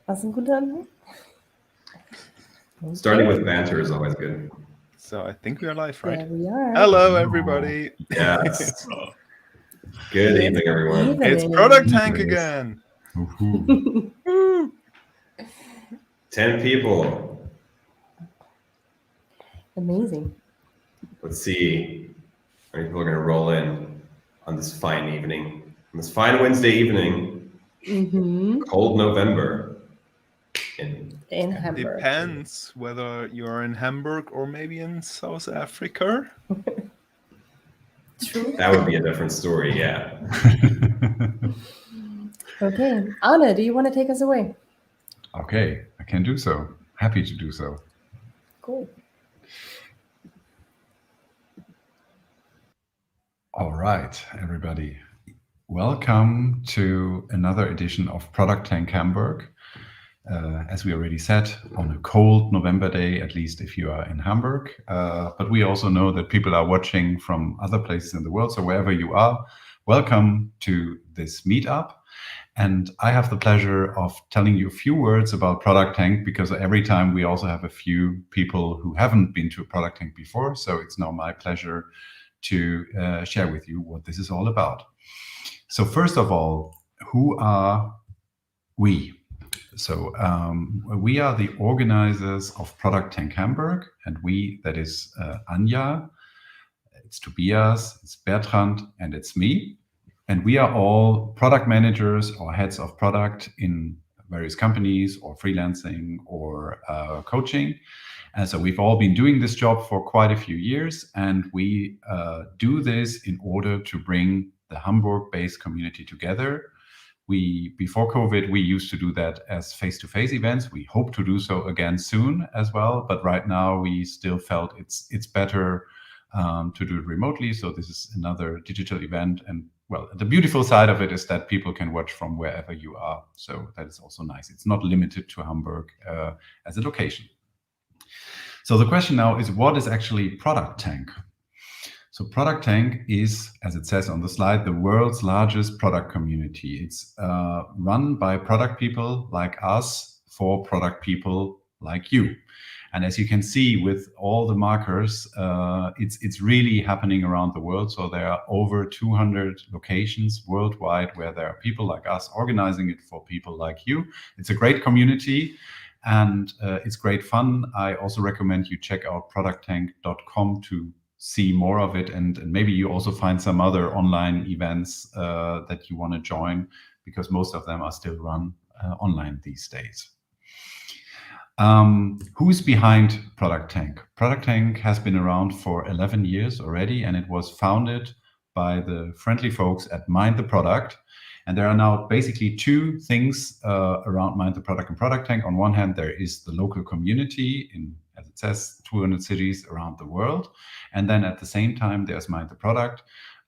Was ein guter Anfang? Starting with banter is always good. So I think we are live, right? There we are. Hello, everybody. Yes. Good evening, everyone. It's ProductTank again. Woohoo. 10 people. Amazing. Let's see how many people are going to roll in on this fine evening, on this fine Wednesday evening, cold November In Hamburg. Depends whether you're in Hamburg or maybe in South Africa. True. That would be a different story, yeah. Okay. Anne, do you want to take us away? Okay, I can do so. Happy to do so. Cool. All right, everybody. Welcome to another edition of ProductTank Hamburg. As we already said, on a cold November day, at least if you are in Hamburg. But we also know that people are watching from other places in the world. So wherever you are, welcome to this meetup. And I have the pleasure of telling you a few words about ProductTank, because every time we also have a few people who haven't been to ProductTank before. So it's now my pleasure to share with you what this is all about. So first of all, who are we? So we are the organizers of ProductTank Hamburg, and we, that is Anja, it's Tobias, it's Bertrand, and it's me. And we are all product managers or heads of product in various companies or freelancing or coaching. And so we've all been doing this job for quite a few years, and we do this in order to bring the Hamburg-based community together. Before COVID, we used to do that as face-to-face events. We hope to do so again soon as well. But right now, we still felt it's better to do it remotely. So this is another digital event. And well, the beautiful side of it is that people can watch from wherever you are. So that is also nice. It's not limited to Hamburg as a location. So the question now is, what is actually ProductTank? So ProductTank is, as it says on the slide, the world's largest product community. It's run by product people like us for product people like you. And as you can see with all the markers, it's really happening around the world. So there are over 200 locations worldwide where there are people like us organizing it for people like you. It's a great community and it's great fun. I also recommend you check out producttank.com to see more of it, and maybe you also find some other online events that you want to join, because most of them are still run online these days. Who's behind ProductTank? ProductTank has been around for 11 years already, and it was founded by the friendly folks at Mind the Product. And there are now basically two things around Mind the Product and ProductTank. On one hand, there is the local community in, as it says, 200 cities around the world. And then at the same time, there's Mind the Product,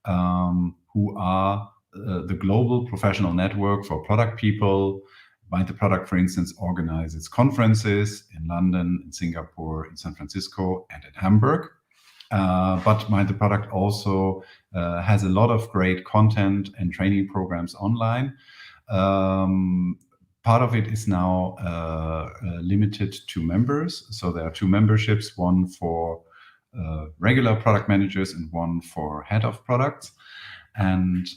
who are the global professional network for product people. Mind the Product, for instance, organizes conferences in London, in Singapore, in San Francisco, and in Hamburg. But Mind the Product also has a lot of great content and training programs online. Part of it is now limited to members. So there are two memberships, one for regular product managers and one for head of products. And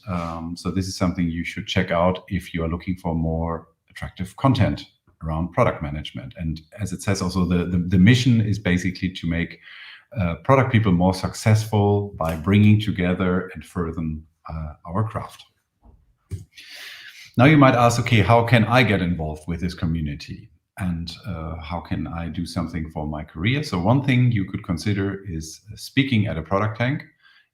so this is something you should check out if you are looking for more attractive content around product management. And as it says also, the mission is basically to make product people more successful by bringing together and furthering our craft. Now you might ask, okay, how can I get involved with this community? And how can I do something for my career? So one thing you could consider is speaking at a ProductTank.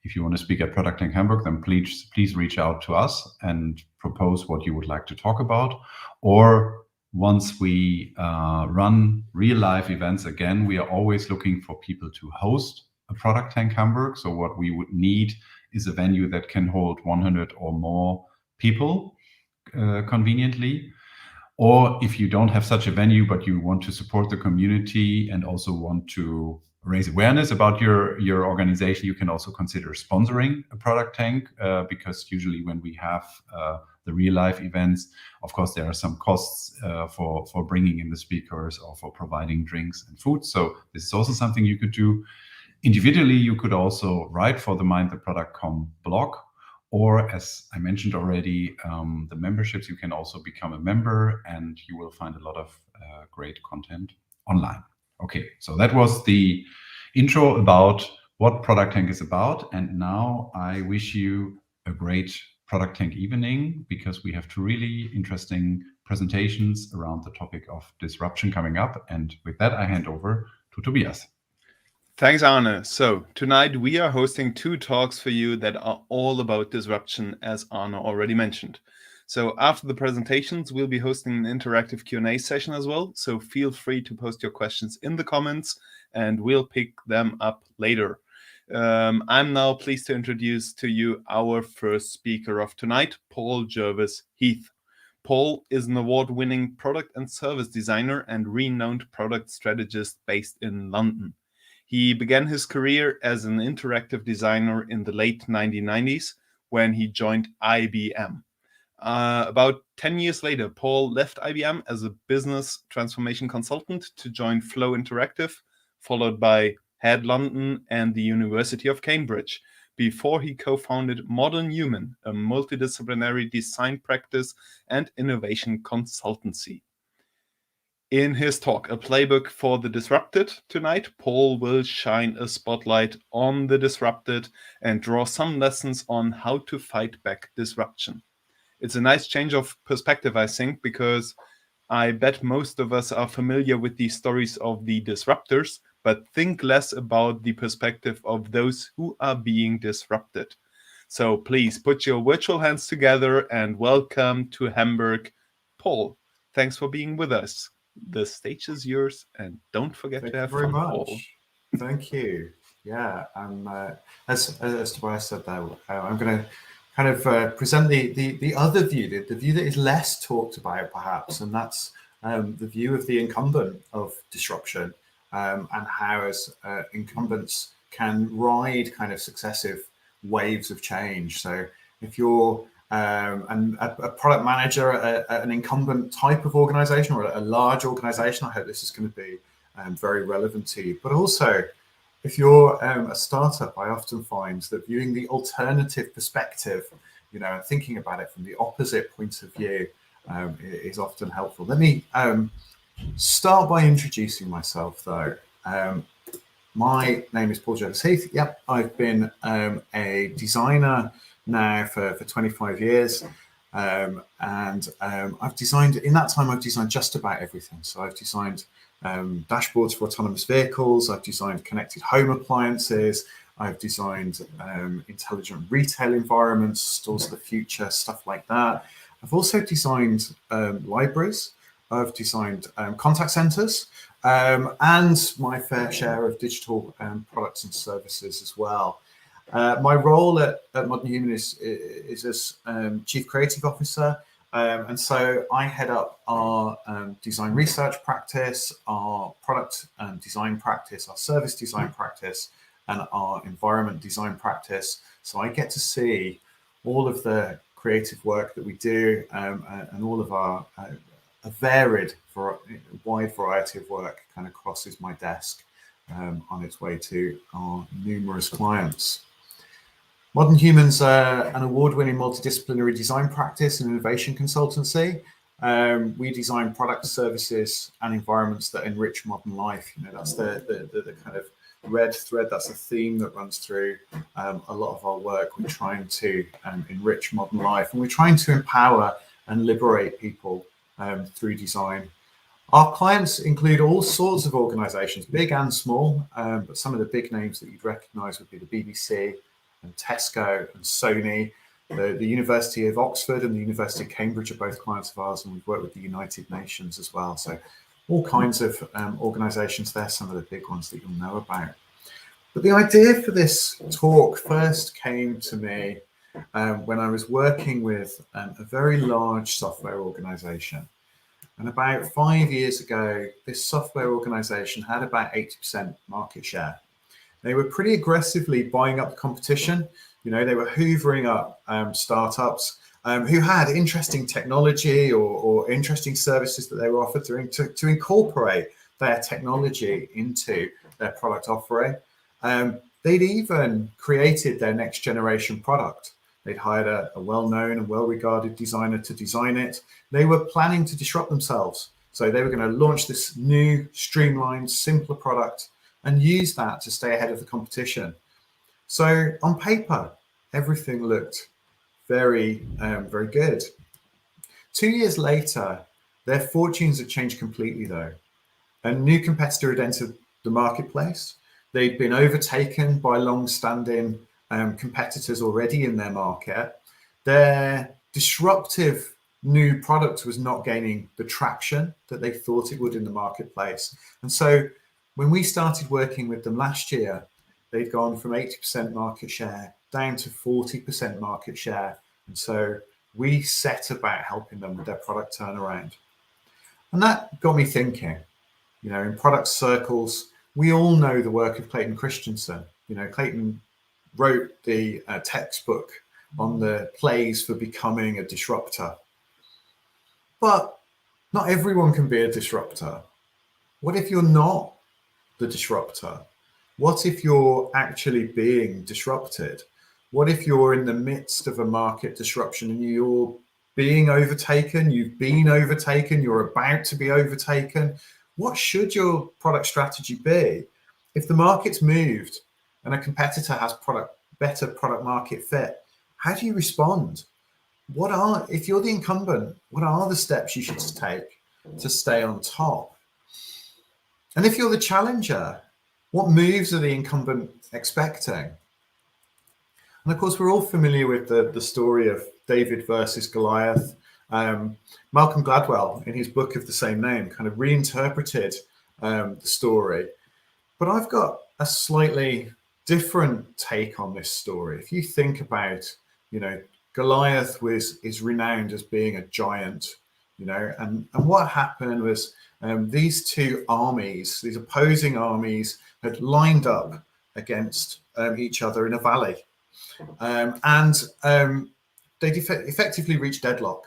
If you want to speak at ProductTank Hamburg, then please reach out to us and propose what you would like to talk about. Or once we run real life events again, we are always looking for people to host a ProductTank Hamburg. So what we would need is a venue that can hold 100 or more people conveniently. Or if you don't have such a venue, but you want to support the community and also want to raise awareness about your organization, you can also consider sponsoring a ProductTank, because usually when we have the real life events. Of course, there are some costs for bringing in the speakers or for providing drinks and food. So this is also something you could do. Individually, you could also write for the Mind the Product.com blog, or as I mentioned already, the memberships, you can also become a member and you will find a lot of great content online. Okay, so that was the intro about what Product Tank is about. And now I wish you a great Product Tank evening, because we have two really interesting presentations around the topic of disruption coming up. And with that, I hand over to Tobias. Thanks, Arne. So tonight we are hosting two talks for you that are all about disruption, as Arne already mentioned. So after the presentations, we'll be hosting an interactive Q&A session as well. So feel free to post your questions in the comments and we'll pick them up later. I'm now pleased to introduce to you our first speaker of tonight, Paul-Jervis Heath. Paul is an award-winning product and service designer and renowned product strategist based in London. He began his career as an interactive designer in the late 1990s when he joined IBM. About 10 years later, Paul left IBM as a business transformation consultant to join Flow Interactive, followed by Head London and the University of Cambridge, before he co-founded Modern Human, a multidisciplinary design practice and innovation consultancy. In his talk, A Playbook for the Disrupted, tonight, Paul will shine a spotlight on the disrupted and draw some lessons on how to fight back disruption. It's a nice change of perspective, I think, because I bet most of us are familiar with the stories of the disruptors, but think less about the perspective of those who are being disrupted. So please put your virtual hands together and welcome to Hamburg, Paul. Thanks for being with us. The stage is yours, and don't forget to have fun, Paul. Thank you. Yeah, as Tobias said there, I'm going to kind of present the other view, the view that is less talked about perhaps, and that's the view of the incumbent of disruption, and how as incumbents can ride kind of successive waves of change. So if you're a product manager at an incumbent type of organization or a large organization, I hope this is going to be very relevant to you. But also, if you're a startup, I often find that viewing the alternative perspective, you know, and thinking about it from the opposite point of view is often helpful. Let me start by introducing myself, though. My name is Paul-Jervis Heath. Yep, I've been a designer now for 25 years. And I've designed, in that time, I've designed just about everything. So I've designed dashboards for autonomous vehicles. I've designed connected home appliances. I've designed intelligent retail environments, stores of the future, stuff like that. I've also designed libraries. I've designed contact centers and my fair share of digital products and services as well. My role at Modern Human is as Chief Creative Officer, and so I head up our design research practice, our product design practice, our service design practice, and our environment design practice. So I get to see all of the creative work that we do and all of our a wide variety of work kind of crosses my desk on its way to our numerous clients. Modern Human's an award-winning multidisciplinary design practice and innovation consultancy. We design products, services, and environments that enrich modern life. You know, that's the kind of red thread. That's a theme that runs through a lot of our work. We're trying to enrich modern life, and we're trying to empower and liberate people through design. Our clients include all sorts of organizations, big and small, but some of the big names that you'd recognize would be the BBC and Tesco and Sony. The University of Oxford and the University of Cambridge are both clients of ours, and we've worked with the United Nations as well. So all kinds of organizations there, some of the big ones that you'll know about. But the idea for this talk first came to me when I was working with a very large software organization. And about 5 years ago, this software organization had about 80% market share. They were pretty aggressively buying up the competition. You know, they were hoovering up startups who had interesting technology or interesting services that they were offered to incorporate their technology into their product offering. They'd even created their next generation product. They'd hired a well-known and well-regarded designer to design it. They were planning to disrupt themselves. So they were going to launch this new, streamlined, simpler product and use that to stay ahead of the competition. So on paper, everything looked very, very good. 2 years later, their fortunes had changed completely though. A new competitor had entered the marketplace. They'd been overtaken by long-standing competitors already in their market. Their disruptive new product was not gaining the traction that they thought it would in the marketplace. And so when we started working with them last year, they'd gone from 80% market share down to 40% market share. And so we set about helping them with their product turnaround. And that got me thinking, you know, in product circles, we all know the work of Clayton Christensen. You know, Clayton wrote the textbook on the plays for becoming a disruptor. But not everyone can be a disruptor. What if you're not the disruptor? What if you're actually being disrupted? What if you're in the midst of a market disruption and you're being overtaken, you've been overtaken, you're about to be overtaken? What should your product strategy be? If the market's moved and a competitor has better product market fit, how do you respond? If you're the incumbent, what are the steps you should take to stay on top? And if you're the challenger, what moves are the incumbent expecting? And of course, we're all familiar with the story of David versus Goliath. Malcolm Gladwell, in his book of the same name, kind of reinterpreted the story. But I've got a slightly different take on this story. If you think about, you know, Goliath is renowned as being a giant, you know, and what happened was these two armies, these opposing armies, had lined up against each other in a valley. They'd effectively reached deadlock.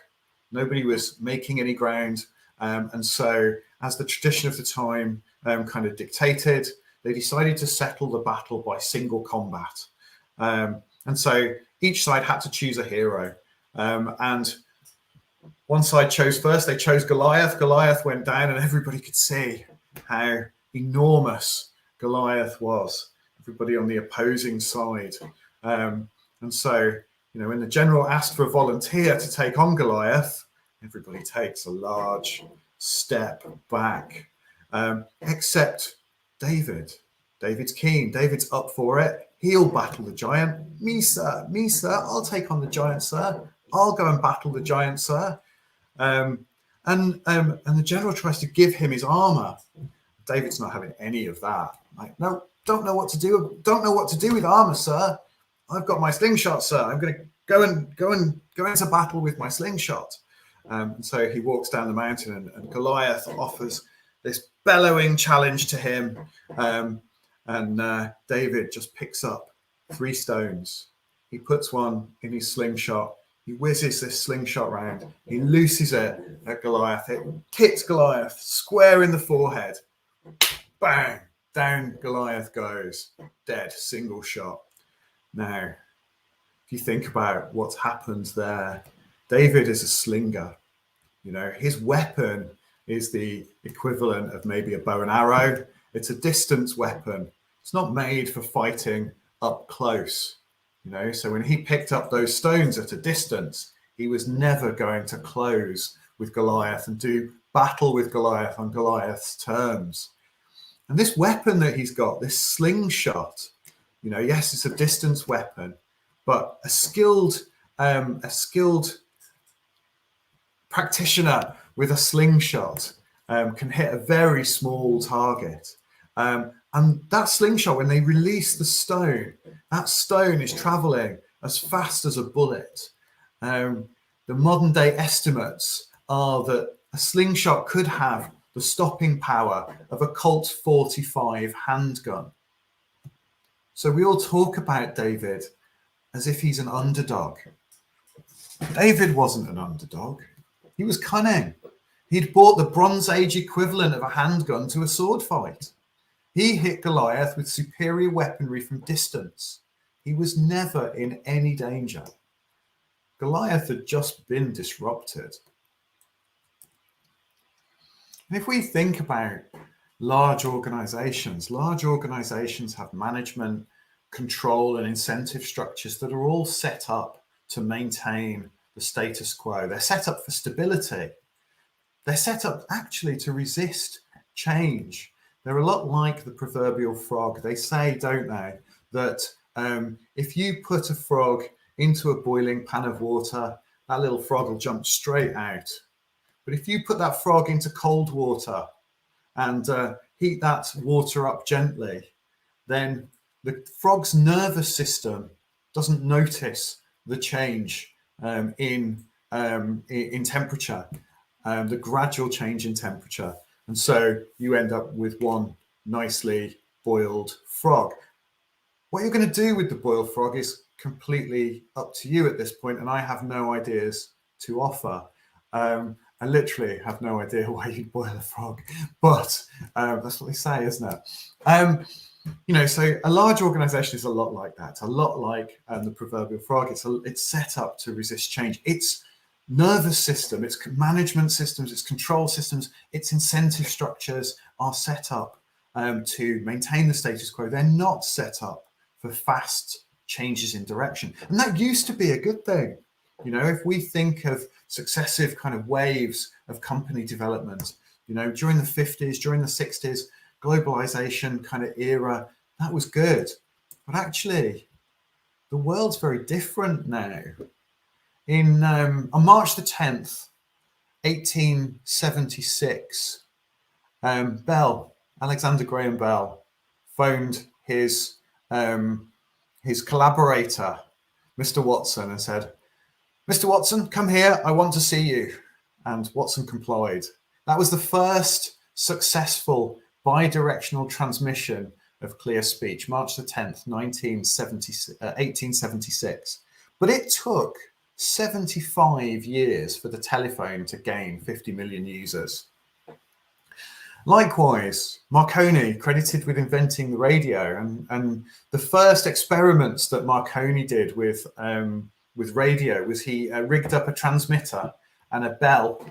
Nobody was making any ground. And so, as the tradition of the time kind of dictated, they decided to settle the battle by single combat. And so each side had to choose a hero. And one side chose first, they chose Goliath. Goliath went down and everybody could see how enormous Goliath was. Everybody on the opposing side. And so, you know, when the general asked for a volunteer to take on Goliath, everybody takes a large step back, except David. David's keen. David's up for it. He'll battle the giant. Me, sir. I'll take on the giant, sir. I'll go and battle the giant, sir. And the general tries to give him his armor. David's not having any of that. Like, no, don't know what to do. Don't know what to do with armor, sir. I've got my slingshot, sir. I'm going to go into battle with my slingshot. And so he walks down the mountain, and Goliath offers this bellowing challenge to him. And David just picks up 3 stones. He puts one in his slingshot. He whizzes this slingshot round. He looses it at Goliath. It hits Goliath square in the forehead. Bang! Down Goliath goes. Dead, single shot. Now, if you think about what's happened there, David is a slinger. You know, his weapon is the equivalent of maybe a bow and arrow. It's a distance weapon. It's not made for fighting up close. You know, so when he picked up those stones at a distance, he was never going to close with Goliath and do battle with Goliath on Goliath's terms. And this weapon that he's got, this slingshot, you know, yes, it's a distance weapon, but a skilled practitioner with a slingshot can hit a very small target. And that slingshot, when they release the stone, that stone is traveling as fast as a bullet. The modern day estimates are that a slingshot could have the stopping power of a Colt 45 handgun. So we all talk about David as if he's an underdog. David wasn't an underdog. He was cunning. He'd bought the Bronze Age equivalent of a handgun to a sword fight. He hit Goliath with superior weaponry from distance. He was never in any danger. Goliath had just been disrupted. And if we think about large organizations have management, control, and incentive structures that are all set up to maintain the status quo. They're set up for stability. They're set up actually to resist change. They're a lot like the proverbial frog. They say, don't they, that if you put a frog into a boiling pan of water, that little frog will jump straight out. But if you put that frog into cold water and heat that water up gently, then the frog's nervous system doesn't notice the change in temperature, the gradual change in temperature. And so you end up with one nicely boiled frog. What you're going to do with the boiled frog is completely up to you at this point, and I have no ideas to offer. I literally have no idea why you'd boil a frog, but that's what they say, isn't it? You know, so a large organization is a lot like that, a lot like the proverbial frog. It's set up to resist change. Its nervous system, its management systems, its control systems, its incentive structures are set up to maintain the status quo. They're not set up for fast changes in direction. And that used to be a good thing. You know, if we think of successive kind of waves of company development, you know, during the 50s, during the 60s, globalization kind of era, that was good. But actually, the world's very different now. On March the 10th, 1876, Alexander Graham Bell, phoned his collaborator, Mr. Watson, and said, "Mr. Watson, come here, I want to see you." And Watson complied. That was the first successful bidirectional transmission of clear speech, March the 10th, 1876. But it took 75 years for the telephone to gain 50 million users. Likewise, Marconi, credited with inventing the radio, and the first experiments that Marconi did with radio was he rigged up a transmitter and a bell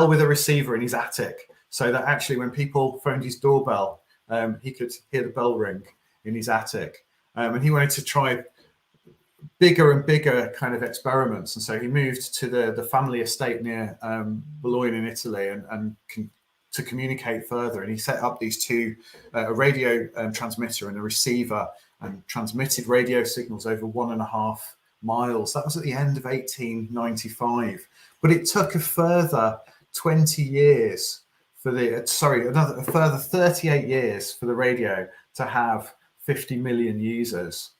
with a receiver in his attic, so that actually when people phoned his doorbell, he could hear the bell ring in his attic. And he wanted to try bigger and bigger kind of experiments, and so he moved to the family estate near Bologna in Italy and to communicate further. And he set up these two, a radio transmitter and a receiver, and transmitted radio signals over 1.5 miles. That was at the end of 1895. But it took a further 20 years a further 38 years for the radio to have 50 million users.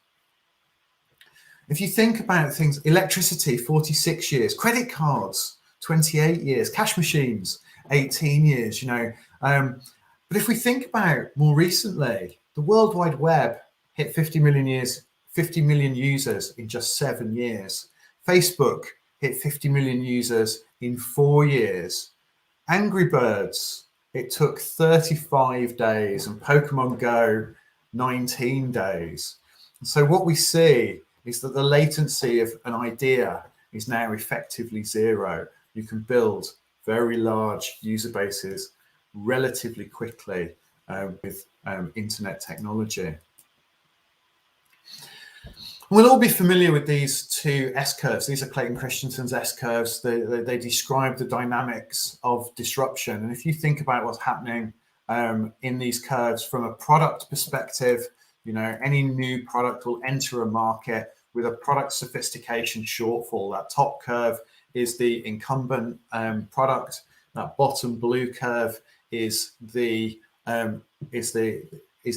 If you think about things, electricity, 46 years, credit cards, 28 years, cash machines, 18 years, you know. But if we think about more recently, the World Wide Web hit 50 million users in just 7 years. Facebook hit 50 million users in 4 years. Angry Birds, it took 35 days, and Pokemon Go, 19 days. And so what we see is that the latency of an idea is now effectively zero. You can build very large user bases relatively quickly with internet technology. We'll all be familiar with these two S-curves. These are Clayton Christensen's S-curves. They describe the dynamics of disruption. And if you think about what's happening in these curves from a product perspective, you know, any new product will enter a market with a product sophistication shortfall. That top curve is the incumbent product. That bottom blue curve is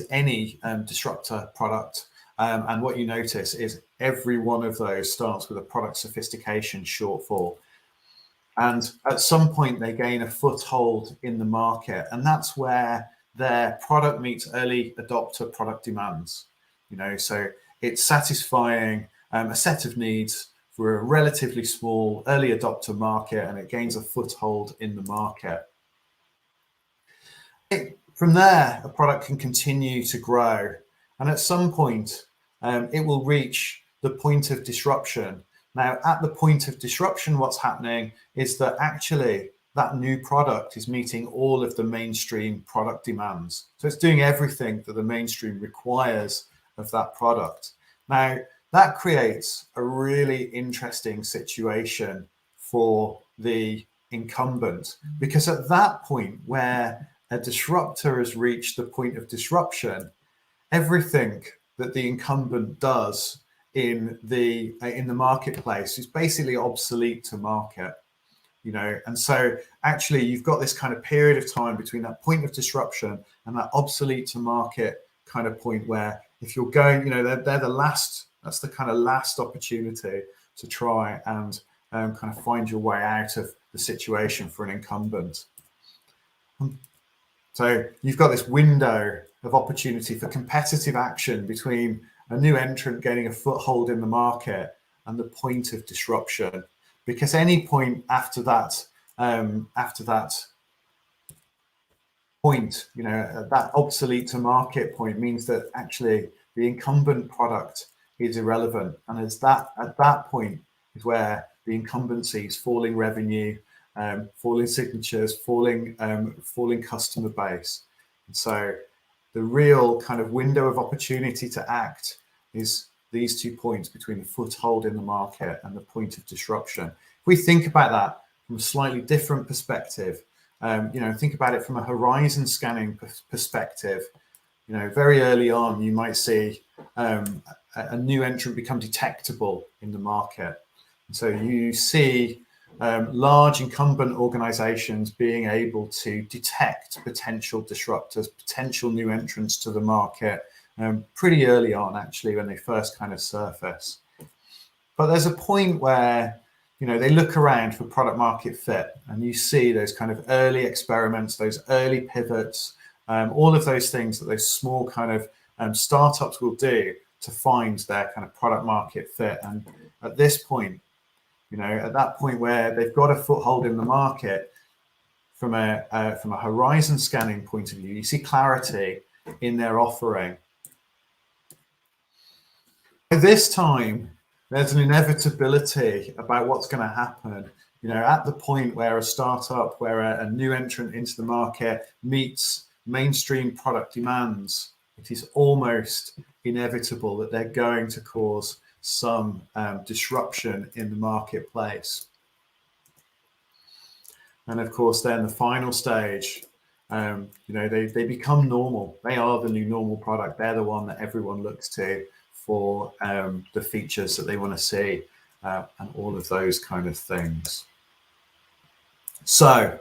any disruptor product. And what you notice is every one of those starts with a product sophistication shortfall. And at some point, they gain a foothold in the market. And that's where their product meets early adopter product demands. You know, so it's satisfying a set of needs for a relatively small early adopter market, and it gains a foothold in the market. From there, a product can continue to grow, and at some point, it will reach the point of disruption. Now, at the point of disruption, what's happening is that actually that new product is meeting all of the mainstream product demands. So it's doing everything that the mainstream requires of that product. Now, that creates a really interesting situation for the incumbent, because at that point where a disruptor has reached the point of disruption, everything that the incumbent does in the marketplace is basically obsolete to market. And so actually you've got this kind of period of time between that point of disruption and that obsolete to market kind of point, where if you're going, they're the last, that's the kind of last opportunity to try and kind of find your way out of the situation for an incumbent. So you've got this window of opportunity for competitive action between a new entrant gaining a foothold in the market and the point of disruption. Because any point after that point, that obsolete to market point means that actually the incumbent product is irrelevant. And at that point is where the incumbency is falling revenue, falling signatures, falling customer base. And so the real kind of window of opportunity to act is these 2 points between the foothold in the market and the point of disruption. If we think about that from a slightly different perspective, think about it from a horizon scanning perspective. Very early on, you might see a new entrant become detectable in the market. And so you see large incumbent organizations being able to detect potential disruptors, potential new entrants to the market pretty early on, actually, when they first kind of surface. But there's a point where, they look around for product market fit, and you see those kind of early experiments, those early pivots, all of those things that those small kind of startups will do to find their kind of product market fit. And at this point, at that point where they've got a foothold in the market, from a horizon scanning point of view, you see clarity in their offering. At this time, there's an inevitability about what's going to happen. At the point where a startup, where a new entrant into the market meets mainstream product demands, it is almost inevitable that they're going to cause some disruption in the marketplace. And of course, then the final stage, they become normal. They are the new normal product. They're the one that everyone looks to for the features that they want to see, and all of those kind of things. So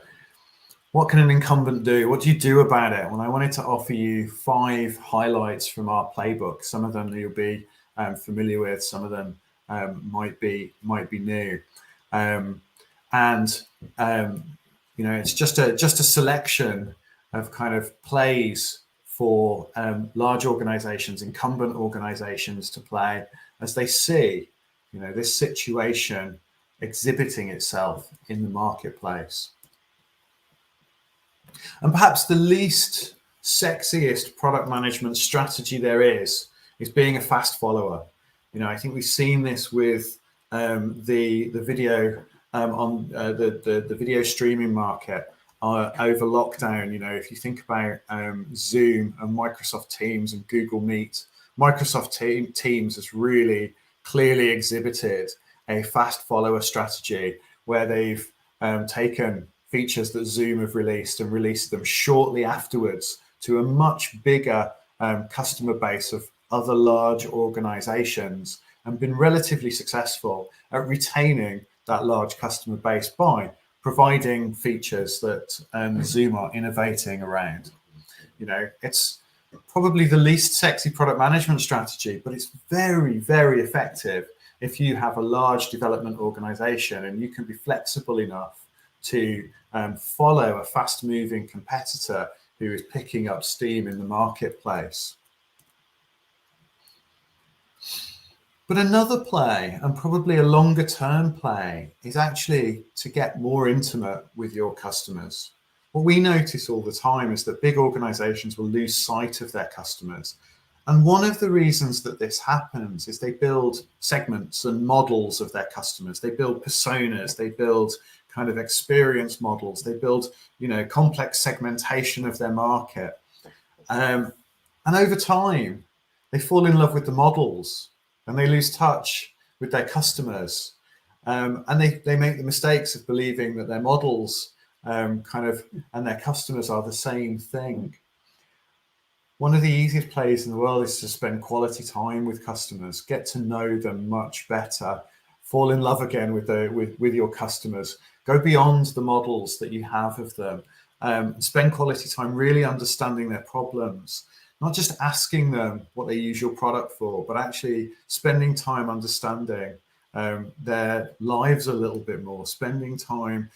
what can an incumbent do? What do you do about it? Well, I wanted to offer you 5 highlights from our playbook. Some of them you'll be familiar with, some of them might be new, it's just a selection of kind of plays for large organizations, incumbent organizations to play as they see, this situation exhibiting itself in the marketplace. And perhaps the least sexiest product management strategy there is being a fast follower. I think we've seen this with the video on the video streaming market over lockdown. If you think about Zoom and Microsoft Teams and Google Meet, Microsoft Teams has really clearly exhibited a fast follower strategy, where they've taken features that Zoom have released and released them shortly afterwards to a much bigger customer base of other large organizations, and been relatively successful at retaining that large customer base by providing features that Zoom are innovating around. It's probably the least sexy product management strategy, but it's very, very effective if you have a large development organization and you can be flexible enough to follow a fast-moving competitor who is picking up steam in the marketplace. But another play, and probably a longer term play, is actually to get more intimate with your customers. What we notice all the time is that big organizations will lose sight of their customers. And one of the reasons that this happens is they build segments and models of their customers. They build personas, they build kind of experience models, they build, complex segmentation of their market. And over time, they fall in love with the models and they lose touch with their customers. And they make the mistakes of believing that their models and their customers are the same thing. One of the easiest plays in the world is to spend quality time with customers, get to know them much better, fall in love again with your customers, go beyond the models that you have of them, spend quality time really understanding their problems, not just asking them what they use your product for, but actually spending time understanding their lives a little bit more, spending time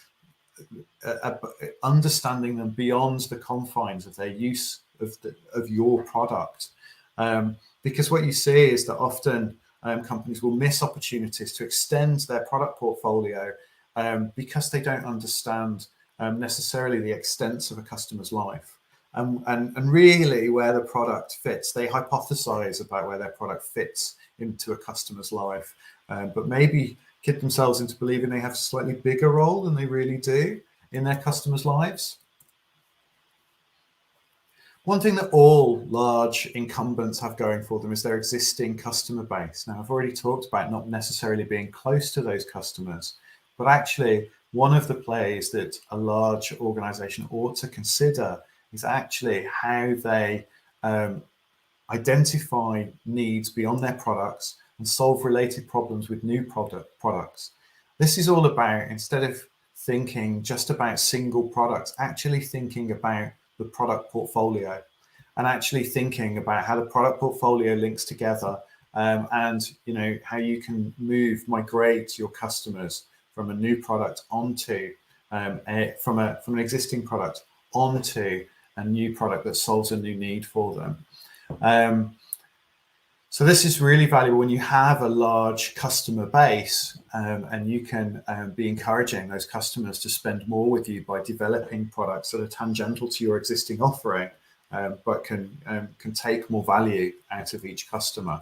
understanding them beyond the confines of their use of your product. Because what you see is that often companies will miss opportunities to extend their product portfolio because they don't understand necessarily the extent of a customer's life. And really where the product fits. They hypothesize about where their product fits into a customer's life, but maybe kid themselves into believing they have a slightly bigger role than they really do in their customers' lives. One thing that all large incumbents have going for them is their existing customer base. Now, I've already talked about not necessarily being close to those customers, but actually one of the plays that a large organization ought to consider is actually how they identify needs beyond their products and solve related problems with new products. This is all about, instead of thinking just about single products, actually thinking about the product portfolio and actually thinking about how the product portfolio links together and how you can migrate your customers from a new product onto from an existing product onto a new product that solves a new need for them. So this is really valuable when you have a large customer base and you can be encouraging those customers to spend more with you by developing products that are tangential to your existing offering, but can take more value out of each customer.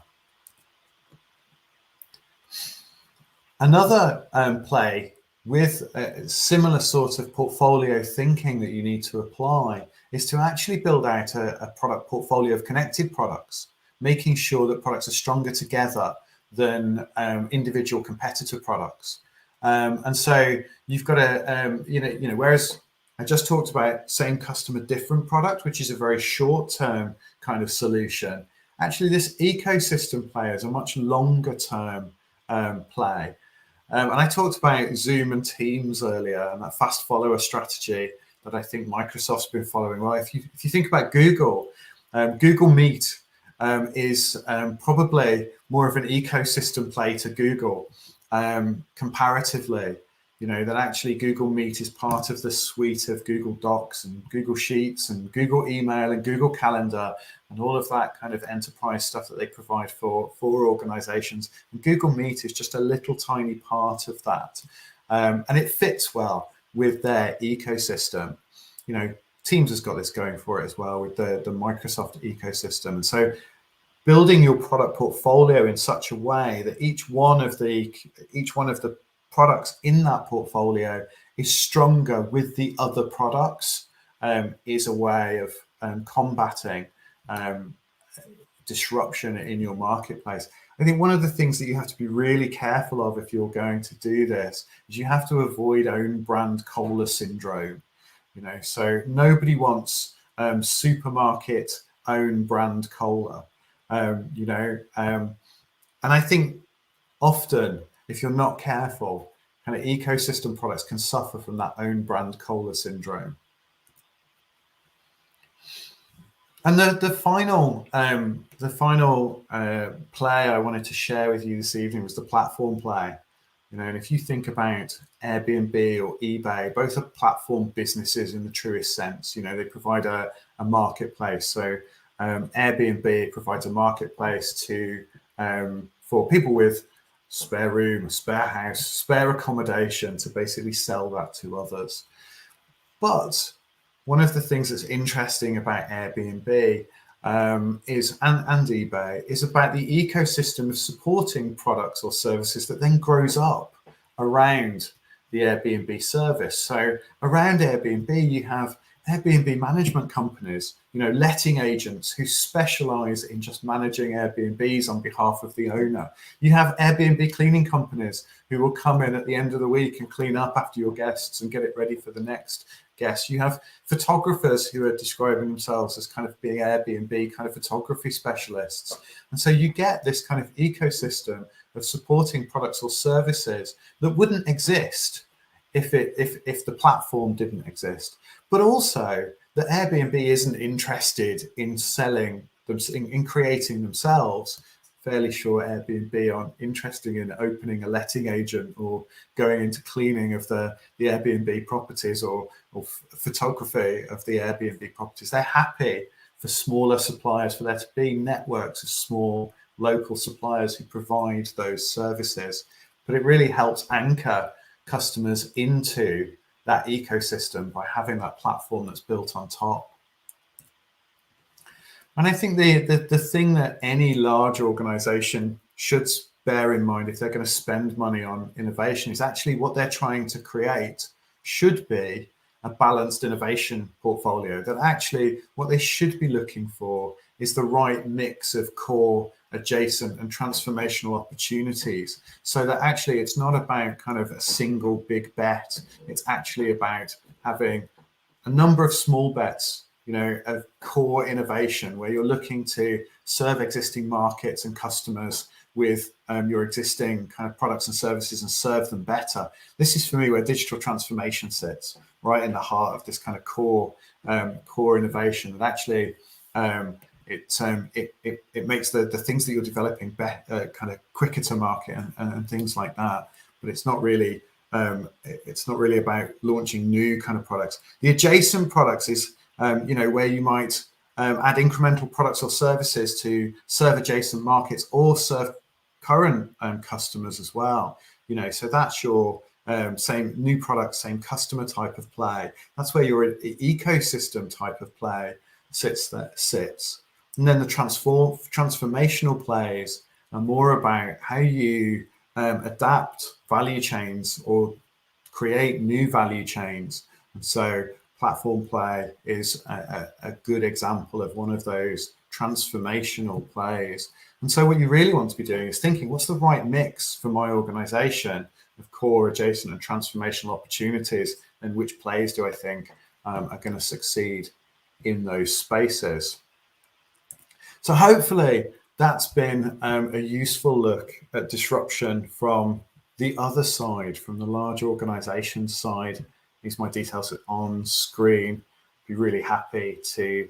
Another play with a similar sort of portfolio thinking that you need to apply is to actually build out a product portfolio of connected products, making sure that products are stronger together than individual competitor products. And so you've got to, whereas I just talked about same customer, different product, which is a very short-term kind of solution. Actually, this ecosystem play is a much longer-term play. And I talked about Zoom and Teams earlier and that fast follower strategy that I think Microsoft's been following. Well, if you think about Google, Google Meet is probably more of an ecosystem play to Google comparatively. That actually Google Meet is part of the suite of Google Docs and Google Sheets and Google Email and Google Calendar and all of that kind of enterprise stuff that they provide for organizations. And Google Meet is just a little tiny part of that. And it fits well with their ecosystem. Teams has got this going for it as well with the Microsoft ecosystem. And so building your product portfolio in such a way that each one of the products in that portfolio is stronger with the other products is a way of combating disruption in your marketplace. I think one of the things that you have to be really careful of if you're going to do this is you have to avoid own brand cola syndrome. So nobody wants supermarket own brand cola, and I think often if you're not careful, kind of ecosystem products can suffer from that own brand cola syndrome. And the final play I wanted to share with you this evening was the platform play. And if you think about Airbnb or eBay, both are platform businesses in the truest sense. They provide a marketplace. So Airbnb provides a marketplace for people with spare room, a spare house, spare accommodation to basically sell that to others. But one of the things that's interesting about Airbnb and eBay is about the ecosystem of supporting products or services that then grows up around the Airbnb service. So around Airbnb, you have Airbnb management companies, letting agents who specialize in just managing Airbnbs on behalf of the owner. You have Airbnb cleaning companies who will come in at the end of the week and clean up after your guests and get it ready for the next guest. You have photographers who are describing themselves as kind of being Airbnb kind of photography specialists. And so you get this kind of ecosystem of supporting products or services that wouldn't exist if the platform didn't exist. But also that Airbnb isn't interested in selling them, in creating themselves. Fairly sure Airbnb aren't interested in opening a letting agent or going into cleaning of the Airbnb properties or photography of the Airbnb properties. They're happy for smaller suppliers, for there to be networks of small local suppliers who provide those services. But it really helps anchor customers into that ecosystem by having that platform that's built on top. And I think the thing that any large organization should bear in mind if they're going to spend money on innovation is actually what they're trying to create should be a balanced innovation portfolio. That actually what they should be looking for is the right mix of core, adjacent and transformational opportunities, so that actually it's not about kind of a single big bet. It's actually about having a number of small bets, of core innovation where you're looking to serve existing markets and customers with your existing kind of products and services and serve them better. This is for me where digital transformation sits, right in the heart of this kind of core innovation. That actually it makes the things that you're developing kind of quicker to market and things like that. But it's not really about launching new kind of products. The adjacent products is where you might add incremental products or services to serve adjacent markets or serve current customers as well. So that's your same new product, same customer type of play. That's where your ecosystem type of play sits. And then the transformational plays are more about how you adapt value chains or create new value chains. And so platform play is a good example of one of those transformational plays. And so what you really want to be doing is thinking, what's the right mix for my organization of core, adjacent and transformational opportunities, and which plays do I think are going to succeed in those spaces? So hopefully that's been a useful look at disruption from the other side, from the large organization side. These are my details on screen. Be really happy to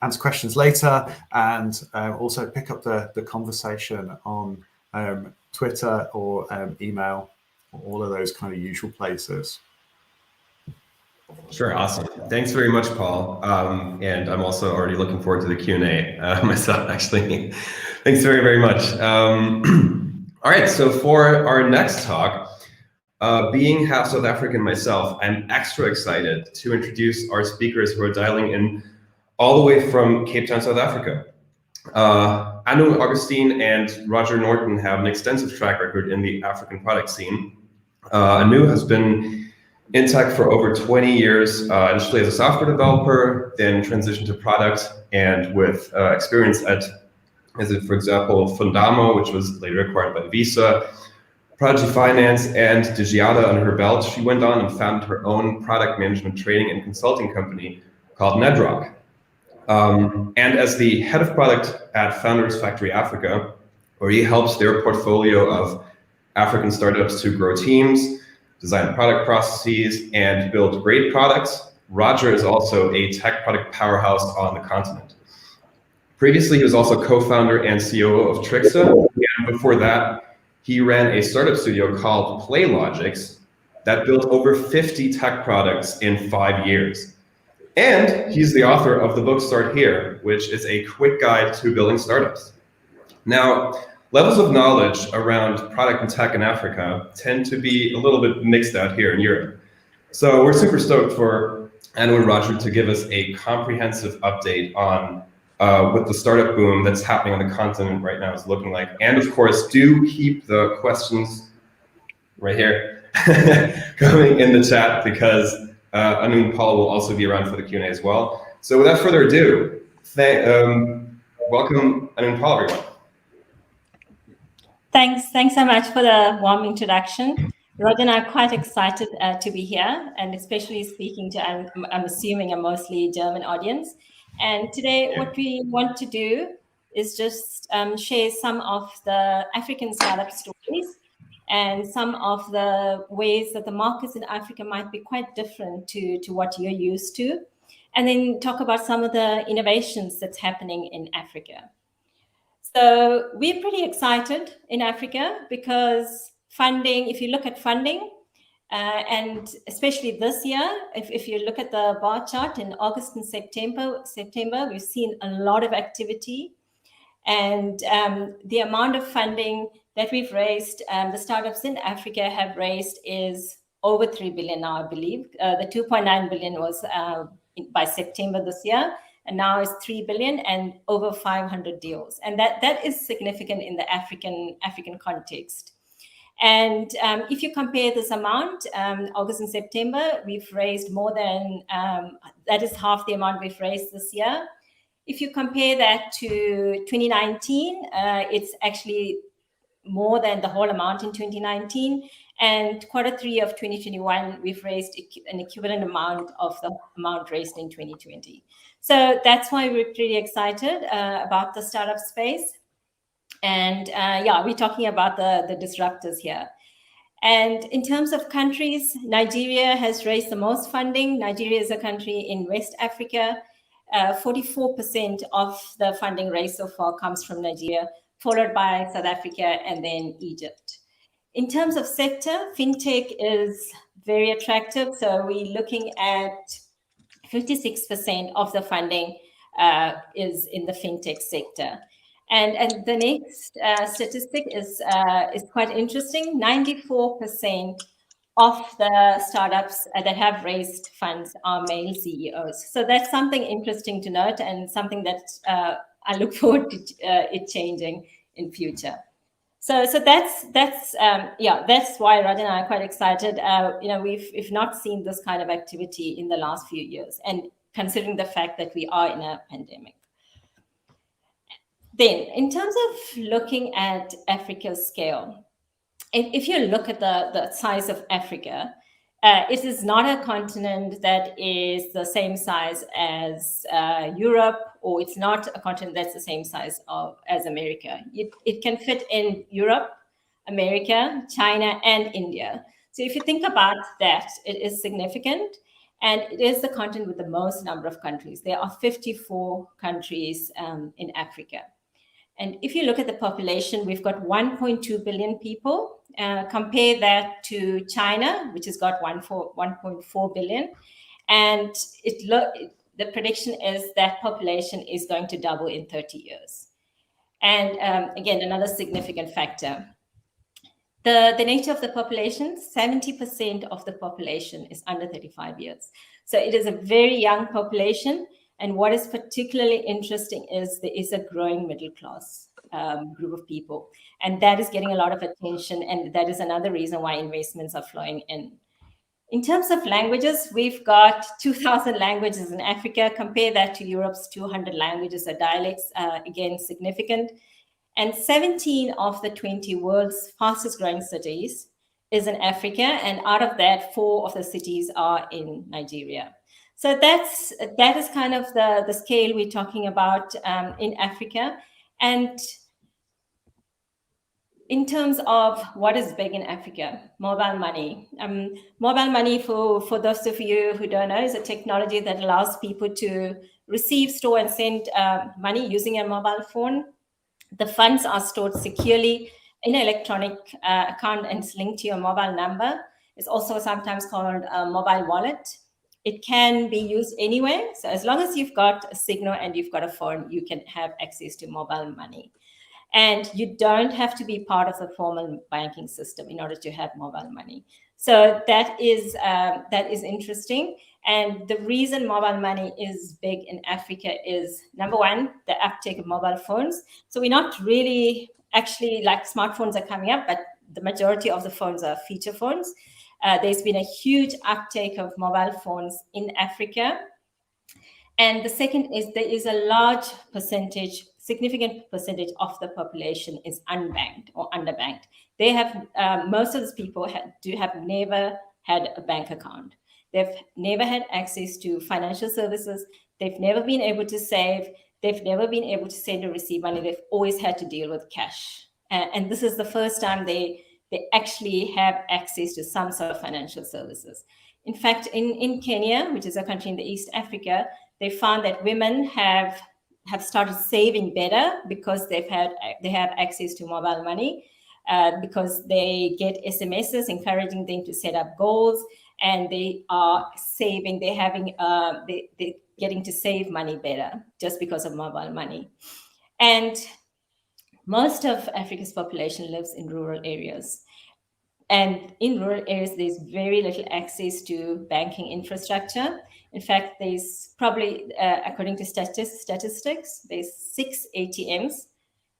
answer questions later and also pick up the conversation on Twitter or email, or all of those kind of usual places. Sure, awesome. Thanks very much, Paul. And I'm also already looking forward to the Q&A myself, actually. Thanks very, very much. All right, so for our next talk, being half South African myself, I'm extra excited to introduce our speakers who are dialing in all the way from Cape Town, South Africa. Annu Augustine and Roger Norton have an extensive track record in the African product scene. Annu has been in tech for over 20 years, initially as a software developer, then transitioned to product, and with experience at, for example, Fundamo, which was later acquired by Visa, Prodigy Finance, and Digiata under her belt, she went on and founded her own product management training and consulting company called Nedrock. And as the head of product at Founders Factory Africa, where he helps their portfolio of African startups to grow teams, design product processes, and build great products, Roger is also a tech product powerhouse on the continent. Previously, he was also co-founder and COO of Trixa, and before that, he ran a startup studio called PlayLogix that built over 50 tech products in 5 years. And he's the author of the book Start Here, which is a quick guide to building startups. Now, levels of knowledge around product and tech in Africa tend to be a little bit mixed out here in Europe. So we're super stoked for Annu and Roger to give us a comprehensive update on what the startup boom that's happening on the continent right now is looking like. And of course, do keep the questions right here coming in the chat, because Annu and Paul will also be around for the Q&A as well. So without further ado, welcome Annu and Paul, everyone. Thanks so much for the warm introduction. Roger and I are quite excited to be here, and especially speaking to, I'm assuming, a mostly German audience. And today what we want to do is just share some of the African startup stories and some of the ways that the markets in Africa might be quite different to what you're used to. And then talk about some of the innovations that's happening in Africa. So we're pretty excited in Africa because funding, if you look at funding, and especially this year, if you look at the bar chart in August and September, we've seen a lot of activity. And the amount of funding that we've raised, the startups in Africa have raised is over 3 billion now, I believe. The 2.9 billion was by September this year, and now it's 3 billion and over 500 deals. And that is significant in the African context. And if you compare this amount, August and September, we've raised more than, that is half the amount we've raised this year. If you compare that to 2019, it's actually more than the whole amount in 2019. And Q3 of 2021, we've raised an equivalent amount of the amount raised in 2020. So that's why we're pretty excited about the startup space. And yeah, we're talking about the disruptors here. And in terms of countries, Nigeria has raised the most funding. Nigeria is a country in West Africa. 44% of the funding raised so far comes from Nigeria, followed by South Africa and then Egypt. In terms of sector, fintech is very attractive. So we're looking at 56% of the funding is in the fintech sector. And the next statistic is quite interesting. 94% of the startups that have raised funds are male CEOs. So that's something interesting to note, and something that I look forward to it changing in future. So that's why Roger and I are quite excited. We've not seen this kind of activity in the last few years, and considering the fact that we are in a pandemic. Then, in terms of looking at Africa's scale, if you look at the size of Africa, it is not a continent that is the same size as Europe, or it's not a continent that's the same size as America. It can fit in Europe, America, China, and India. So if you think about that, it is significant. And it is the continent with the most number of countries. There are 54 countries in Africa. And if you look at the population, we've got 1.2 billion people. Compare that to China, which has got 1.4 billion. And the prediction is that population is going to double in 30 years. And again, another significant factor. The nature of the population, 70% of the population is under 35 years. So it is a very young population. And what is particularly interesting is there is a growing middle class group of people. And that is getting a lot of attention. And that is another reason why investments are flowing in. In terms of languages, we've got 2,000 languages in Africa. Compare that to Europe's 200 languages or dialects, again, significant. And 17 of the 20 world's fastest growing cities is in Africa. And out of that, 4 of the cities are in Nigeria. So that is kind of the scale we're talking about in Africa. And in terms of what is big in Africa, mobile money. Mobile money, for those of you who don't know, is a technology that allows people to receive, store, and send money using a mobile phone. The funds are stored securely in an electronic account and it's linked to your mobile number. It's also sometimes called a mobile wallet. It can be used anywhere. So as long as you've got a signal and you've got a phone, you can have access to mobile money. And you don't have to be part of the formal banking system in order to have mobile money. So that is interesting. And the reason mobile money is big in Africa is, number one, the uptake of mobile phones. So we're not really actually, like, smartphones are coming up, but the majority of the phones are feature phones. There's been a huge uptake of mobile phones in Africa. And the second is there is a large percentage, significant percentage of the population is unbanked or underbanked. They have, most of these people have never had a bank account. They've never had access to financial services. They've never been able to save. They've never been able to send or receive money. They've always had to deal with cash. And this is the first time they actually have access to some sort of financial services. In fact, in Kenya, which is a country in the East Africa, they found that women have started saving better because they have access to mobile money, because they get SMSs encouraging them to set up goals, and they are saving. They're getting to save money better just because of mobile money. And most of Africa's population lives in rural areas. And in rural areas, there's very little access to banking infrastructure. In fact, there's probably, according to statistics, there's 6 ATMs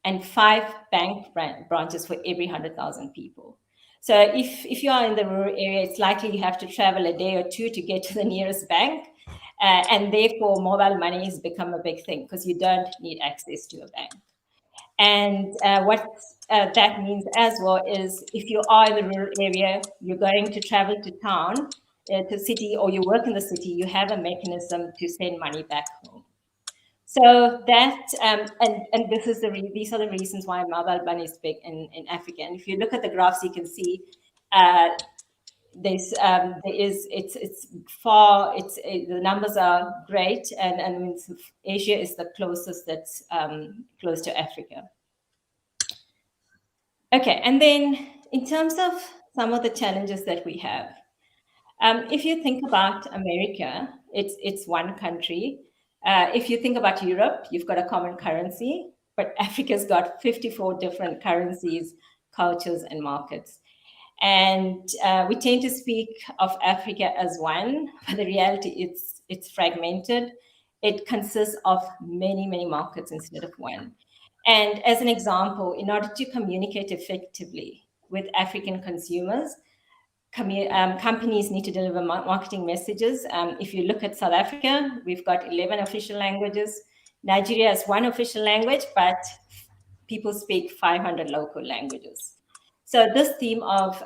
and 5 bank branches for every 100,000 people. So if you are in the rural area, it's likely you have to travel a day or two to get to the nearest bank. And therefore, mobile money has become a big thing because you don't need access to a bank. And what that means as well is if you are in the rural area, you're going to travel to town, to city, or you work in the city, you have a mechanism to send money back home. So that, and this is these are the reasons why mobile money is big in Africa. And if you look at the graphs, you can see the numbers are great, and Asia is the closest that's close to Africa. Okay, and then in terms of some of the challenges that we have, if you think about America, it's one country. If you think about Europe, you've got a common currency, but Africa's got 54 different currencies, cultures, and markets. And we tend to speak of Africa as one, but the reality it's fragmented. It consists of many, many markets instead of one. And as an example, in order to communicate effectively with African consumers, companies need to deliver marketing messages. If you look at South Africa, we've got 11 official languages. Nigeria has 1 official language, but people speak 500 local languages. So this theme of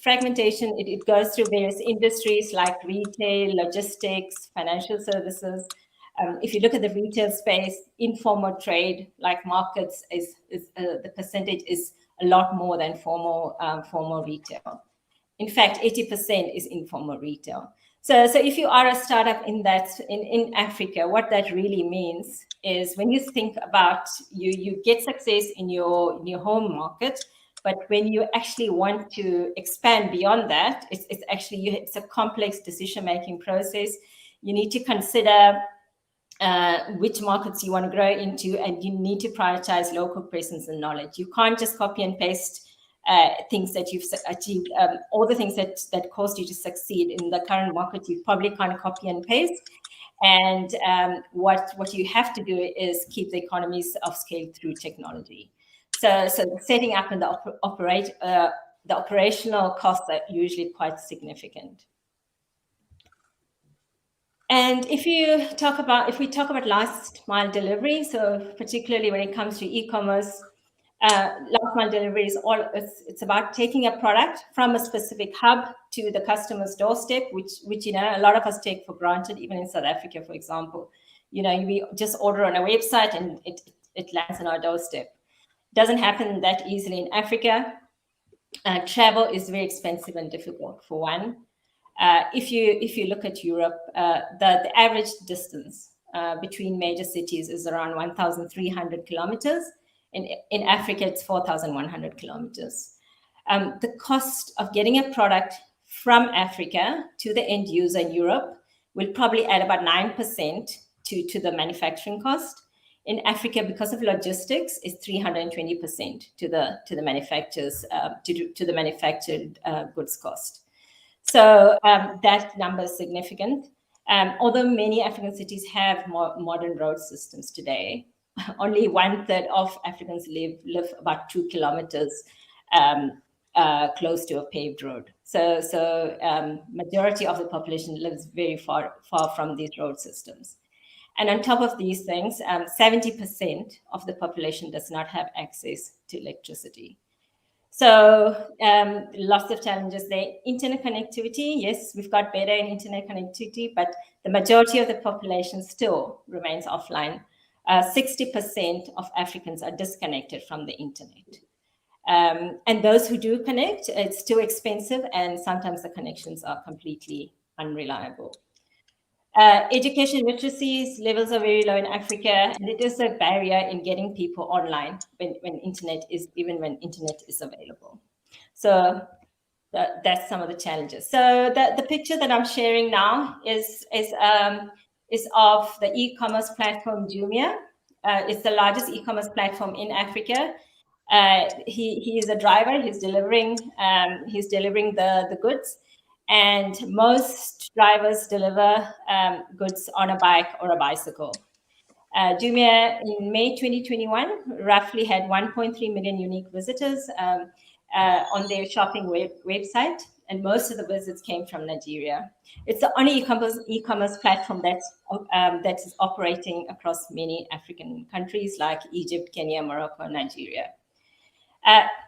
fragmentation, it goes through various industries like retail, logistics, financial services. If you look at the retail space, informal trade, like markets, the percentage is a lot more than formal retail. In fact, 80% is informal retail. So if you are a startup in Africa, what that really means is when you think about you get success in your home market, but when you actually want to expand beyond that, it's a complex decision-making process. You need to consider which markets you want to grow into, and you need to prioritize local presence and knowledge. You can't just copy and paste things that you've achieved, all the things that caused you to succeed in the current market. You probably can't copy and paste. And what you have to do is keep the economies of scale through technology. So setting up and the operational costs are usually quite significant. And if we talk about last mile delivery, so particularly when it comes to e-commerce, last mile delivery it's about taking a product from a specific hub to the customer's doorstep, which a lot of us take for granted, even in South Africa, for example. We just order on a website and it lands on our doorstep. Doesn't happen that easily in Africa. Travel is very expensive and difficult, for one. If you look at Europe, the average distance between major cities is around 1,300 kilometers. In Africa, it's 4,100 kilometers. The cost of getting a product from Africa to the end user in Europe will probably add about 9% to the manufacturing cost. In Africa, because of logistics, is 320% to the manufacturers to the manufactured goods cost. So that number is significant. Although many African cities have more modern road systems today, only 1/3 of Africans live about 2 kilometers close to a paved road. So majority of the population lives very far from these road systems. And on top of these things, 70% of the population does not have access to electricity. So lots of challenges there. Internet connectivity, yes, we've got better in internet connectivity, but the majority of the population still remains offline. 60% of Africans are disconnected from the internet. And those who do connect, it's too expensive, and sometimes the connections are completely unreliable. Education literacy levels are very low in Africa, and it is a barrier in getting people online when internet is available. So that's some of the challenges. So the picture that I'm sharing now is of the e-commerce platform Jumia. It's the largest e-commerce platform in Africa. He is a driver. He's delivering the goods. And most drivers deliver goods on a bike or a bicycle. Jumia in May 2021 roughly had 1.3 million unique visitors on their shopping website, and most of the visits came from Nigeria. It's the only e-commerce platform that is operating across many African countries like Egypt, Kenya, Morocco, and Nigeria.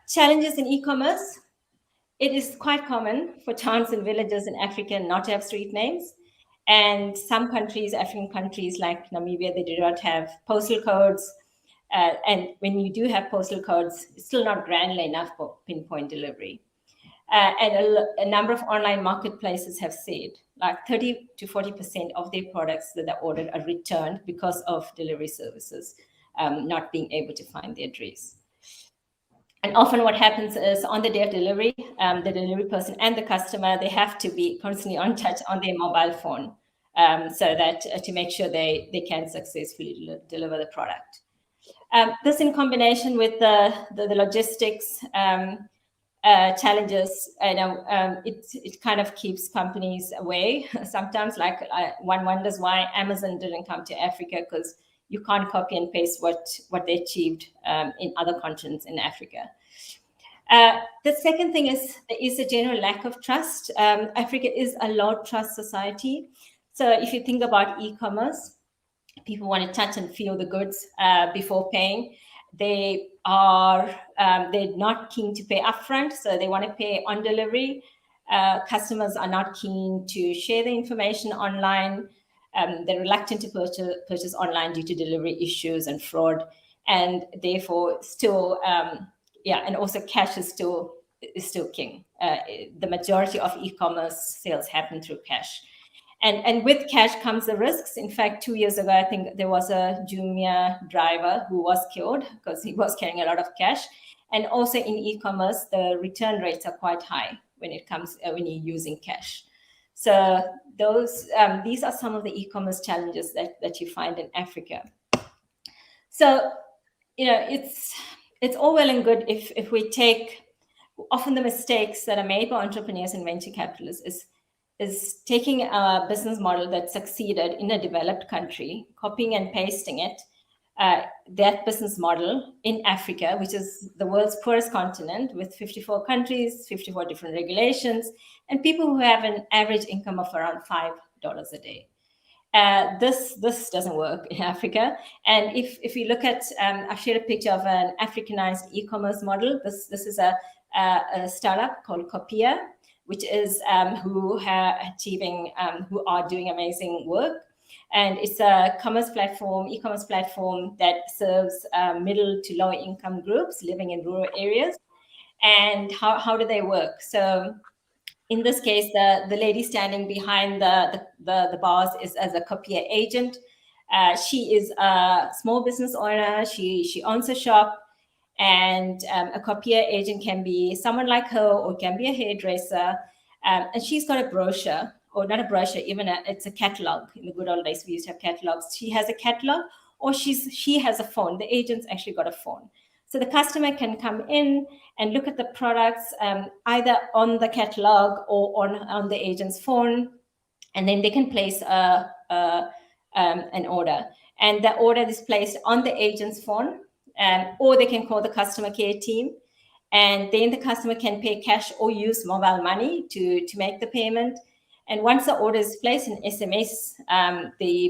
Challenges in e-commerce. It is quite common for towns and villages in Africa not to have street names. And some countries, African countries like Namibia, they do not have postal codes. And when you do have postal codes, it's still not granular enough for pinpoint delivery. And a number of online marketplaces have said like 30 to 40% of their products that are ordered are returned because of delivery services not being able to find the address. And often what happens is on the day of delivery, the delivery person and the customer, they have to be constantly on touch on their mobile phone so that to make sure they can successfully deliver the product. This in combination with the logistics challenges, it kind of keeps companies away. Sometimes one wonders why Amazon didn't come to Africa, because you can't copy and paste what they achieved in other continents in Africa. The second thing is a general lack of trust. Africa is a low trust society. So if you think about e-commerce, people want to touch and feel the goods before paying. They're not keen to pay upfront, so they want to pay on delivery. Customers are not keen to share the information online. They're reluctant to purchase online due to delivery issues and fraud, and therefore still, and also cash is still king. The majority of e-commerce sales happen through cash, and with cash comes the risks. In fact, 2 years ago, I think there was a Jumia driver who was killed because he was carrying a lot of cash. And also in e-commerce, the return rates are quite high when you're using cash. So these are some of the e-commerce challenges that you find in Africa. So, it's all well and good if we take, often the mistakes that are made by entrepreneurs and venture capitalists is taking a business model that succeeded in a developed country, copying and pasting it, that business model in Africa, which is the world's poorest continent with 54 countries, 54 different regulations, and people who have an average income of around $5 a day. This doesn't work in Africa. And if you look at, I've shared a picture of an Africanized e-commerce model. This is a startup called Copia, which is who are doing amazing work. And it's a e-commerce platform that serves middle to low income groups living in rural areas. And how do they work? So in this case, the lady standing behind the bars is as a Copia agent. She is a small business owner. She owns a shop. And a Copia agent can be someone like her, or can be a hairdresser. And she's got a brochure, or not a brochure, it's a catalog. In the good old days, we used to have catalogs. She has a catalog or she has a phone. The agent's actually got a phone. So the customer can come in and look at the products either on the catalog or on the agent's phone, and then they can place an order. And the order is placed on the agent's phone, or they can call the customer care team. And then the customer can pay cash or use mobile money to make the payment. And once the order is placed in SMS,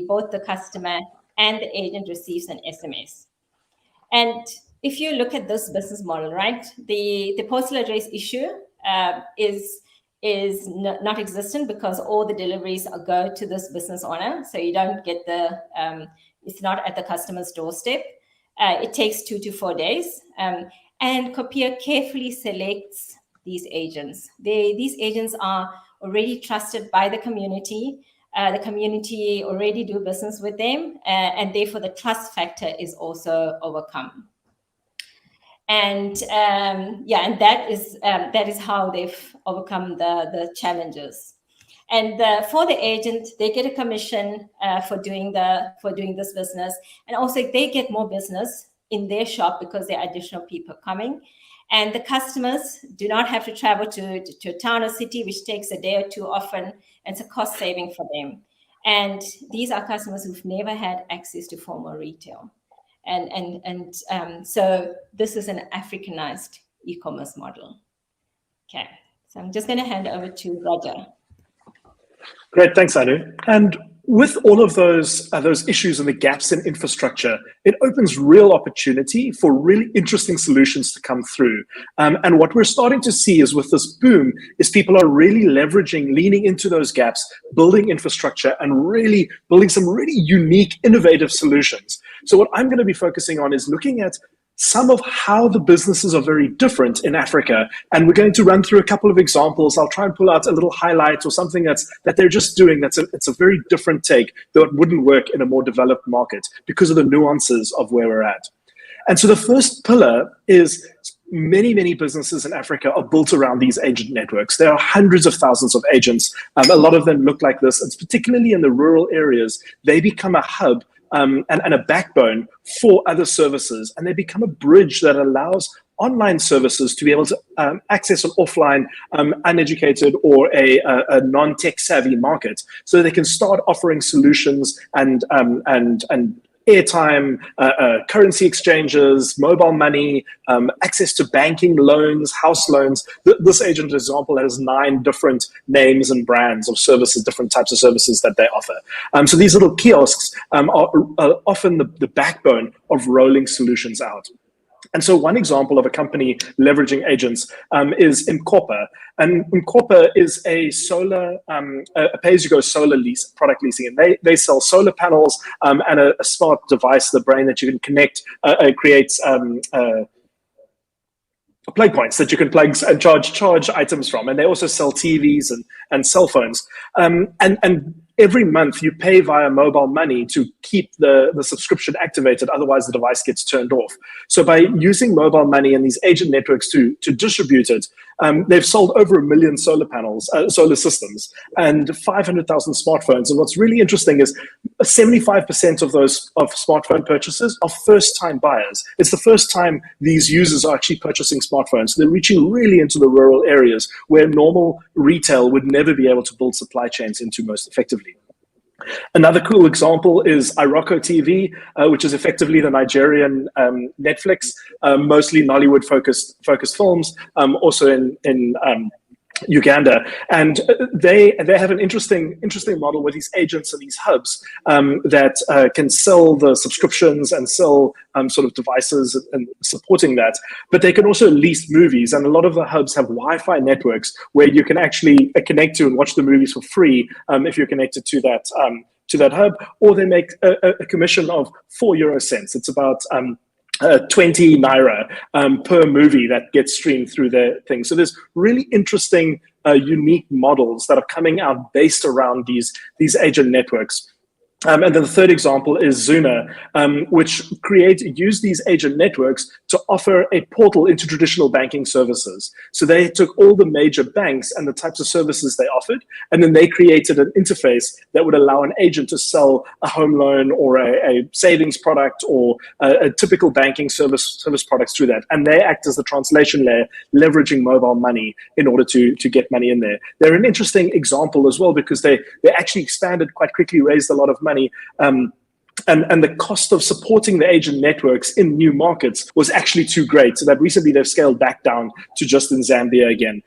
both the customer and the agent receives an SMS. And if you look at this business model, right, the postal address issue is not existent because all the deliveries go to this business owner. So you don't get it's not at the customer's doorstep. It takes 2 to 4 days. And Copier carefully selects these agents. These agents are already trusted by the community. The community already do business with them, and therefore the trust factor is also overcome. And and that is how they've overcome the challenges. And for the agent, they get a commission for doing this business, and also they get more business in their shop because there are additional people coming. And the customers do not have to travel to a town or city, which takes a day or two often. And it's a cost saving for them. And these are customers who've never had access to formal retail. And so this is an Africanized e-commerce model. Okay, so I'm just going to hand over to Roger. Great, thanks, Annu. And with all of those issues and the gaps in infrastructure, it opens real opportunity for really interesting solutions to come through. And what we're starting to see is with this boom is people are really leaning into those gaps, building infrastructure and really building some really unique, innovative solutions. So what I'm going to be focusing on is looking at some of how the businesses are very different in Africa. And we're going to run through a couple of examples. I'll try and pull out a little highlight or something that they're just doing it's a very different take that wouldn't work in a more developed market because of the nuances of where we're at. And so the first pillar is many businesses in Africa are built around these agent networks. There are hundreds of thousands of agents. A lot of them look like this. And particularly in the rural areas, they become a hub and a backbone for other services. And they become a bridge that allows online services to be able to access an offline, uneducated or a non-tech savvy market. So they can start offering solutions and airtime, currency exchanges, mobile money, access to banking, loans, house loans. This agent example has 9 different names and brands of services, different types of services that they offer. So these little kiosks are often the backbone of rolling solutions out. And so one example of a company leveraging agents is Incorpa. And Incorpa is a solar, a pay-as-you-go solar lease, product leasing. And they sell solar panels and a smart device, the brain that you can connect, creates plug points that you can plug and charge items from. And they also sell TVs and cell phones. And every month you pay via mobile money to keep the subscription activated, otherwise the device gets turned off. So by using mobile money and these agent networks to distribute it, they've sold over 1 million solar panels, solar systems, and 500,000 smartphones. And what's really interesting is 75% of those smartphone purchases are first-time buyers. It's the first time these users are actually purchasing smartphones. So they're reaching really into the rural areas where normal retail would never be able to build supply chains into most effectively. Another cool example is Irocotv, which is effectively the Nigerian Netflix, mostly Nollywood-focused films, also in Uganda. And they have an interesting model with these agents and these hubs that can sell the subscriptions and sell sort of devices and supporting that. But they can also lease movies, and a lot of the hubs have Wi-Fi networks where you can actually connect to and watch the movies for free if you're connected to that hub, or they make a commission of 4 euro cents. It's about 20 naira per movie that gets streamed through their thing. So there's really interesting, unique models that are coming out based around these agent networks. And then the third example is Zuna, which use these agent networks to offer a portal into traditional banking services. So they took all the major banks and the types of services they offered, and then they created an interface that would allow an agent to sell a home loan or a savings product or a typical banking service products through that. And they act as the translation layer, leveraging mobile money in order to get money in there. They're an interesting example as well because they actually expanded quite quickly, raised a lot of money. And the cost of supporting the agent networks in new markets was actually too great. So that recently they've scaled back down to just in Zambia again.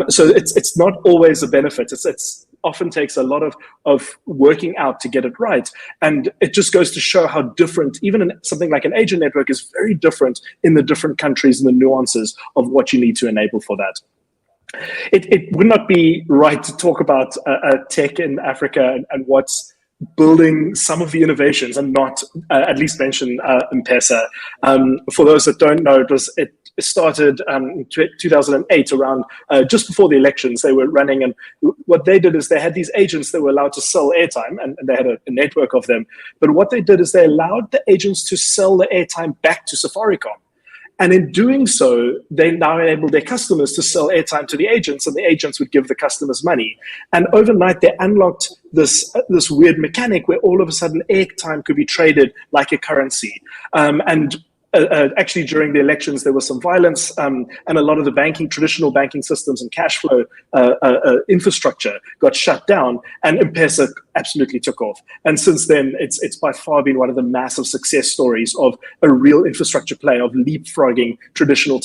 So it's not always a benefit. It's often takes a lot of working out to get it right. And it just goes to show how different, even something like an agent network is very different in the different countries and the nuances of what you need to enable for that. It would not be right to talk about tech in Africa and what's building some of the innovations and not at least mention M-Pesa. For those that don't know, it started in 2008 around just before the elections. They were running, and what they did is they had these agents that were allowed to sell airtime, and they had a network of them. But what they did is they allowed the agents to sell the airtime back to Safaricom. And in doing so, they now enabled their customers to sell airtime to the agents, and the agents would give the customers money. And overnight, they unlocked this weird mechanic where all of a sudden airtime could be traded like a currency. Actually, during the elections, there was some violence, and a lot of the traditional banking systems and cash flow infrastructure got shut down, and M-Pesa absolutely took off. And since then, it's by far been one of the massive success stories of a real infrastructure play of leapfrogging traditional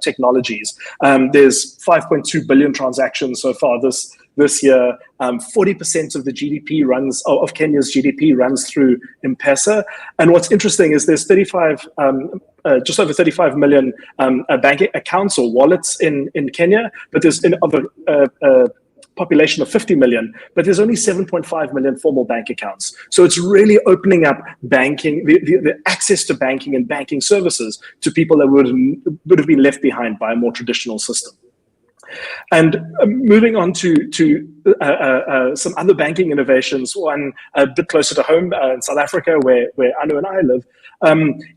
technologies. There's 5.2 billion transactions so far this year. 40% of the GDP of Kenya's GDP runs through M-Pesa. And what's interesting is there's just over 35 million bank accounts or wallets in Kenya, but there's a population of 50 million, but there's only 7.5 million formal bank accounts. So it's really opening up banking, the access to banking and banking services to people that would have been left behind by a more traditional system. And moving on to some other banking innovations, one a bit closer to home in South Africa, where Annu and I live,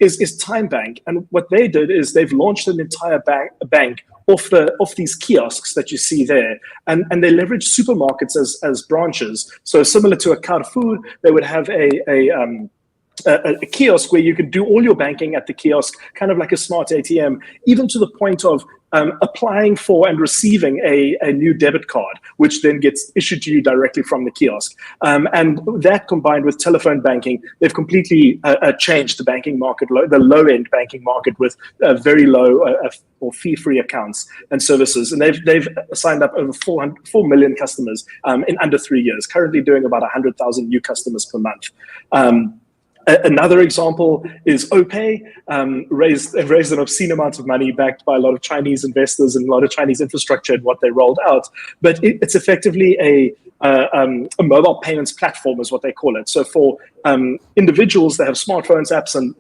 is Time Bank. And what they did is they've launched an entire bank off these kiosks that you see there, and they leverage supermarkets as branches. So similar to a Carrefour, they would have a kiosk where you could do all your banking at the kiosk, kind of like a smart ATM, even to the point of applying for and receiving a new debit card, which then gets issued to you directly from the kiosk. And that combined with telephone banking, they've completely changed the banking market, the low-end banking market with very low or fee-free accounts and services. And they've signed up over 4 million customers in under 3 years, currently doing about 100,000 new customers per month. Another example is OPay. They've raised an obscene amount of money backed by a lot of Chinese investors and a lot of Chinese infrastructure in what they rolled out. But it's effectively a mobile payments platform is what they call it. So for individuals that have smartphones, apps, and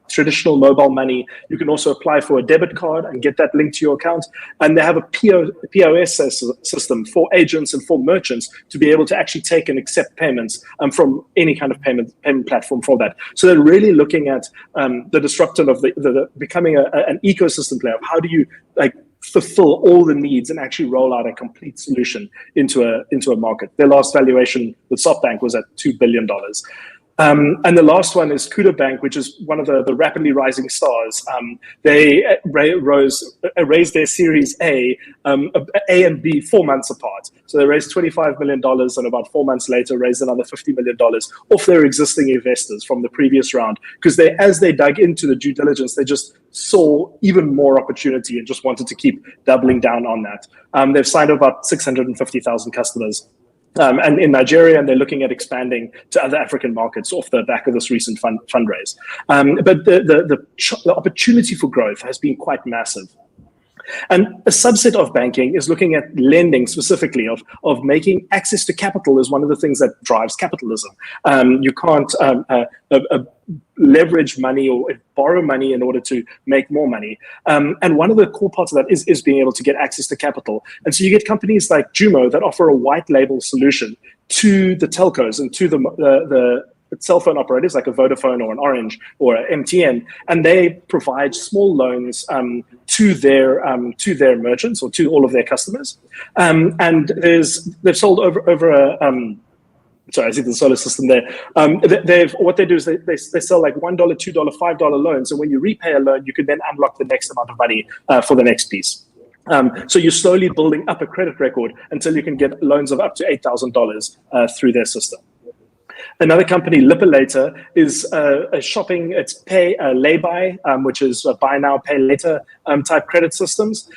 traditional mobile money, you can also apply for a debit card and get that linked to your account. And they have a POS system for agents and for merchants to be able to actually take and accept payments from any kind of payment platform for that. So they're really looking at the disruption of the becoming an ecosystem player. How do you fulfill all the needs and actually roll out a complete solution into a market? Their last valuation with SoftBank was at $2 billion. And the last one is Cudabank, which is one of the rapidly rising stars. They raised their Series A and B 4 months apart. So they raised $25 million and about 4 months later raised another $50 million off their existing investors from the previous round. Because as they dug into the due diligence, they just saw even more opportunity and just wanted to keep doubling down on that. They've signed about 650,000 customers. And in Nigeria, and they're looking at expanding to other African markets off the back of this recent fundraise. But the opportunity for growth has been quite massive. And a subset of banking is looking at lending specifically, of making access to capital is one of the things that drives capitalism. You can't leverage money or borrow money in order to make more money. And one of the core parts of that is being able to get access to capital. And so you get companies like Jumo that offer a white label solution to the telcos and to the cell phone operators like a Vodafone or an Orange or an MTN, and they provide small loans to their merchants or to all of their customers. And they've sold over a sorry, I see the solar system there. What they do is they sell like $1, $2, $5 loans, and when you repay a loan, you can then unlock the next amount of money for the next piece. So you're slowly building up a credit record until you can get loans of up to $8,000 through their system. Another company, Lipolator, is a shopping, it's lay-by, which is buy now, pay later type credit systems.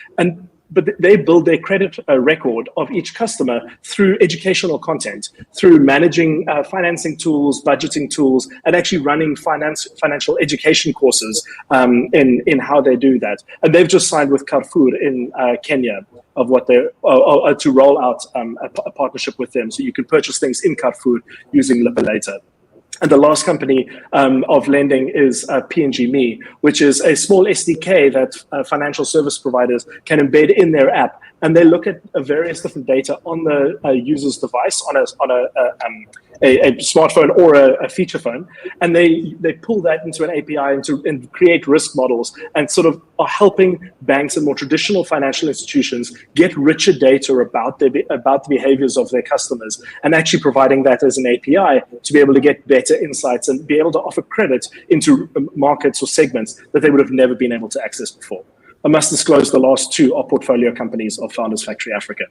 But they build their credit record of each customer through educational content, through managing financing tools, budgeting tools, and actually running financial education courses in how they do that. And they've just signed with Carrefour in Kenya of what they're to roll out a partnership with them, so you can purchase things in Carrefour using Lipolator. And the last company of lending is P&G.me, which is a small SDK that financial service providers can embed in their app. And they look at various different data on the user's device, on a smartphone or a feature phone, and they pull that into an API and create risk models, and sort of are helping banks and more traditional financial institutions get richer data about the behaviors of their customers, and actually providing that as an API to be able to get better insights and be able to offer credit into markets or segments that they would have never been able to access before. I must disclose the last two are portfolio companies of Founders Factory Africa.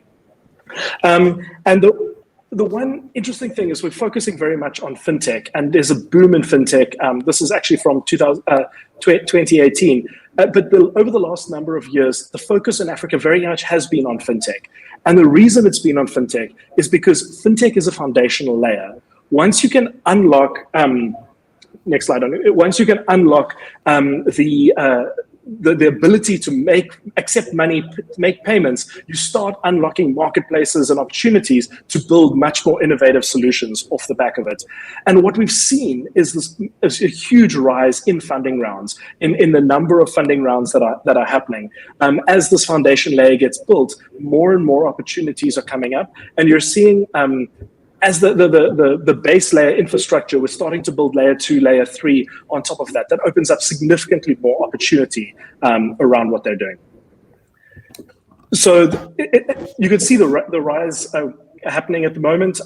And the one interesting thing is we're focusing very much on fintech, and there's a boom in fintech. This is actually from 2018. But over the last number of years, the focus in Africa very much has been on fintech. And the reason it's been on fintech is because fintech is a foundational layer. Once you can unlock, next slide on it. Once you can unlock the ability to accept money, make payments, you start unlocking marketplaces and opportunities to build much more innovative solutions off the back of it. And what we've seen is a huge rise in funding rounds, in the number of funding rounds that are happening. As this foundation layer gets built, more and more opportunities are coming up, and you're seeing as the base layer infrastructure, we're starting to build layer 2, layer 3 on top of that. That opens up significantly more opportunity around what they're doing. So you can see the rise happening at the moment.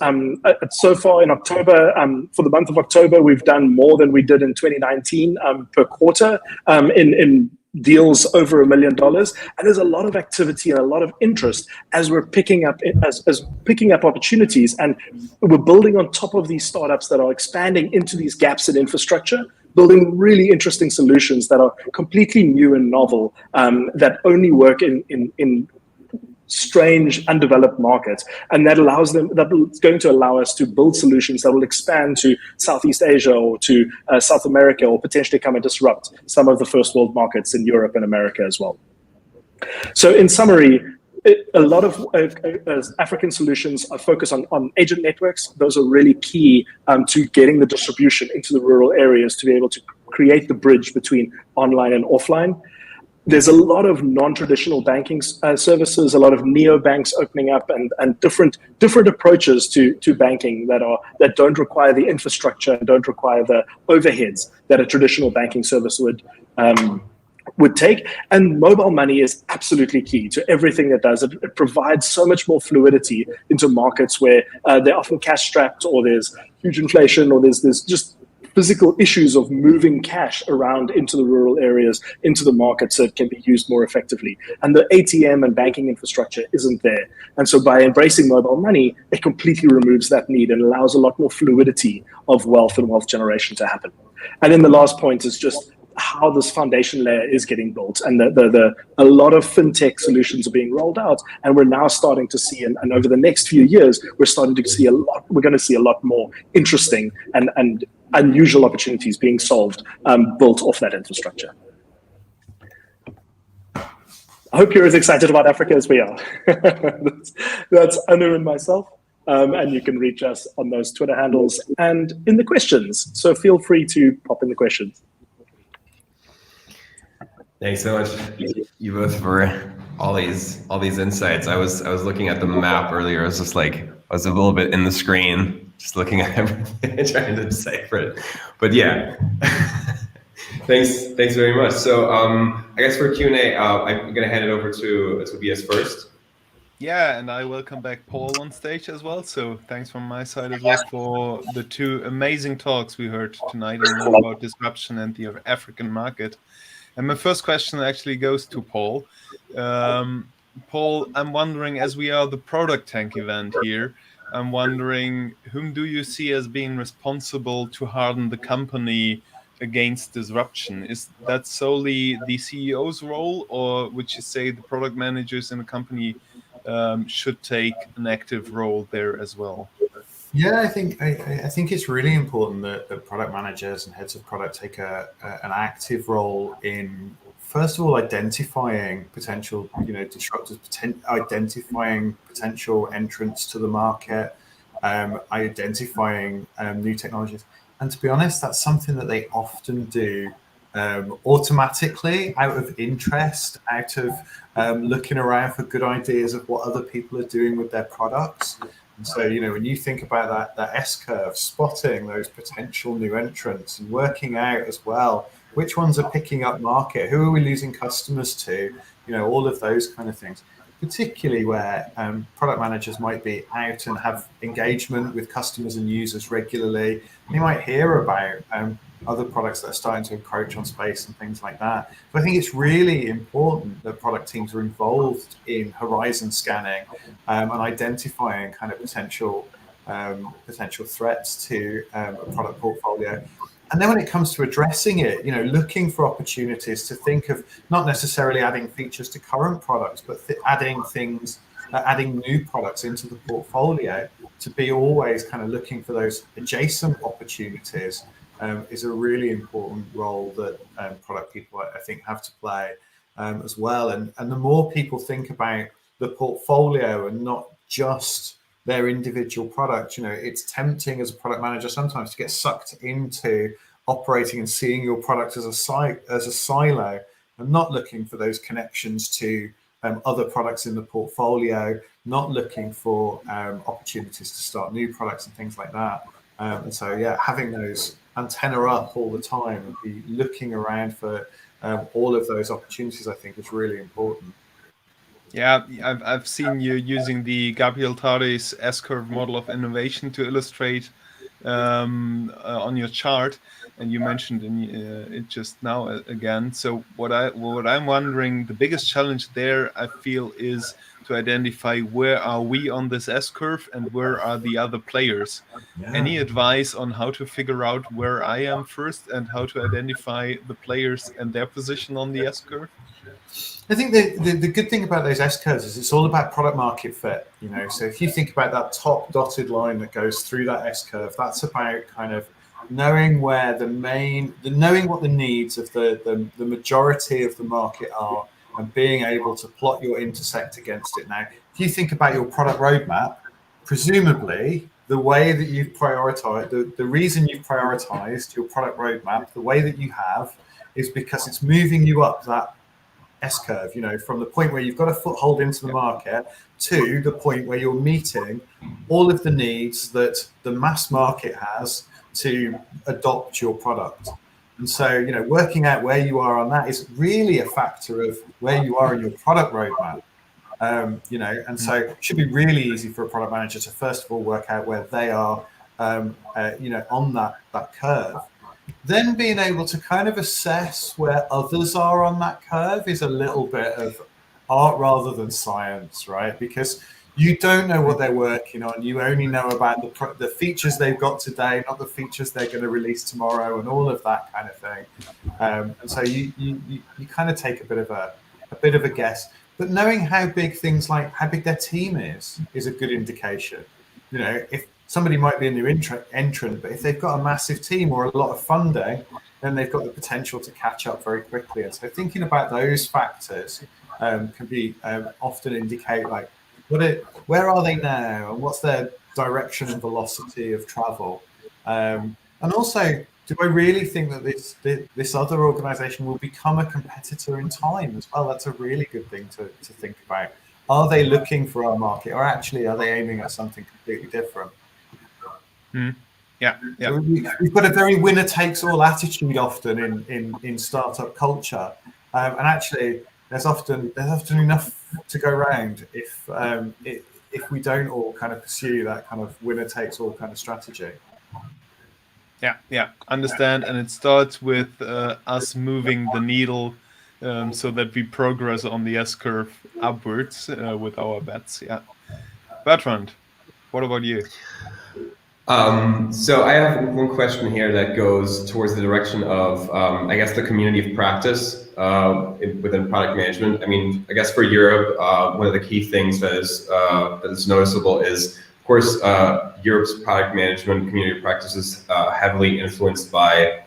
So far in October, for the month of October, we've done more than we did in 2019 per quarter in deals over $1 million, and there's a lot of activity and a lot of interest as we're picking up opportunities, and we're building on top of these startups that are expanding into these gaps in infrastructure, building really interesting solutions that are completely new and novel, that only work in strange, undeveloped markets, and that's going to allow us to build solutions that will expand to Southeast Asia or to South America, or potentially come and disrupt some of the first world markets in Europe and America as well. So in summary, a lot of African solutions are focused on agent networks. Those are really key to getting the distribution into the rural areas to be able to create the bridge between online and offline. There's a lot of non-traditional banking services, a lot of neobanks opening up, and different approaches to banking that don't require the infrastructure and don't require the overheads that a traditional banking service would take. And mobile money is absolutely key to everything that does it. It provides so much more fluidity into markets where they're often cash strapped, or there's huge inflation, or there's just physical issues of moving cash around into the rural areas, into the market, so it can be used more effectively. And the ATM and banking infrastructure isn't there. And so by embracing mobile money, it completely removes that need and allows a lot more fluidity of wealth and wealth generation to happen. And then the last point is just how this foundation layer is getting built, and a lot of fintech solutions are being rolled out, and we're now starting to see, and over the next few years, we're going to see a lot more interesting and unusual opportunities being solved, built off that infrastructure. I hope you're as excited about Africa as we are. That's Annu and myself. And you can reach us on those Twitter handles and in the questions. So feel free to pop in the questions. Thanks so much, you both, for all these insights. I was looking at the map earlier. I was a little bit in the screen, just looking at everything, trying to decipher it. But yeah, thanks very much. So I guess for Q&A, I'm going to hand it over to Tobias first. Yeah, and I welcome back Paul on stage as well. So thanks from my side as well for the two amazing talks we heard tonight and more about disruption and the African market. And my first question actually goes to Paul. Paul, I'm wondering, as we are the ProductTank event here, I'm wondering, whom do you see as being responsible to harden the company against disruption? Is that solely the CEO's role, or would you say the product managers in a company should take an active role there as well? Yeah, I think it's really important that product managers and heads of product take an active role in, first of all, identifying potential, disruptors, identifying potential entrants to the market, identifying new technologies. And to be honest, that's something that they often do automatically, out of interest, out of looking around for good ideas of what other people are doing with their products. And so, when you think about that S-curve, spotting those potential new entrants and working out as well, which ones are picking up market, who are we losing customers to, all of those kind of things, particularly where product managers might be out and have engagement with customers and users regularly. They might hear about other products that are starting to encroach on space and things like that. But I think it's really important that product teams are involved in horizon scanning and identifying kind of potential threats to a product portfolio. And then when it comes to addressing it, looking for opportunities to think of not necessarily adding features to current products, but adding new products into the portfolio, to be always kind of looking for those adjacent opportunities is a really important role that product people, I think, have to play as well. And the more people think about the portfolio and not just their individual product, it's tempting as a product manager sometimes to get sucked into operating and seeing your product as a silo and not looking for those connections to other products in the portfolio, not looking for opportunities to start new products and things like that. And so, yeah, having those antenna up all the time and be looking around for all of those opportunities, I think, is really important. Yeah, I've seen you using the Gabriel Tare's S-curve model of innovation to illustrate on your chart, and you mentioned it just now again. So what I'm wondering, the biggest challenge there, I feel, is to identify where are we on this S-curve and where are the other players. Yeah. Any advice on how to figure out where I am first and how to identify the players and their position on the S-curve? I think the good thing about those S-curves is it's all about product market fit. So if you think about that top dotted line that goes through that S-curve, that's about kind of knowing where knowing what the needs of the majority of the market are and being able to plot your intersect against it. Now, if you think about your product roadmap, presumably the way that you've prioritized, the reason you've prioritized your product roadmap, the way that you have, is because it's moving you up that S-curve, from the point where you've got a foothold into the market to the point where you're meeting all of the needs that the mass market has to adopt your product. And so, working out where you are on that is really a factor of where you are in your product roadmap. And so it should be really easy for a product manager to first of all work out where they are, on that curve. Then being able to kind of assess where others are on that curve is a little bit of art rather than science, right? Because you don't know what they're working on. You only know about the features they've got today, not the features they're going to release tomorrow, and all of that kind of thing. And so you kind of take a bit of a guess. But knowing how big things like how big their team is a good indication. If somebody might be a new entrant, but if they've got a massive team or a lot of funding, then they've got the potential to catch up very quickly. And so thinking about those factors can be often indicate like where are they now and what's their direction and velocity of travel. And also, do I really think that this other organization will become a competitor in time as well? That's a really good thing to think about. Are they looking for our market, or actually are they aiming at something completely different? Yeah. So we've got a very winner takes all attitude often in startup culture, and actually there's often enough to go around if we don't all kind of pursue that kind of winner takes all kind of strategy. Yeah, understand. And it starts with us moving the needle so that we progress on the S-curve upwards with our bets. Yeah. Bertrand, what about you? So I have one question here that goes towards the direction of, I guess, the community of practice within product management. I mean, I guess for Europe, one of the key things that is noticeable is, of course, Europe's product management community of practice is heavily influenced by,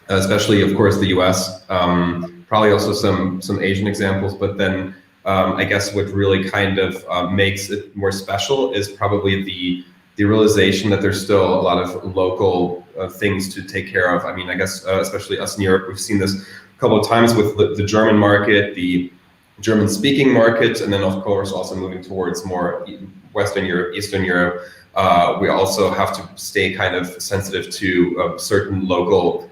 especially, of course, the US, probably also some Asian examples, but then I guess what really kind of makes it more special is probably the realization that there's still a lot of local things to take care of. I mean, I guess especially us in Europe, we've seen this a couple of times with the German market, the German-speaking market, and then of course also moving towards more Western Europe, Eastern Europe. We also have to stay kind of sensitive to certain local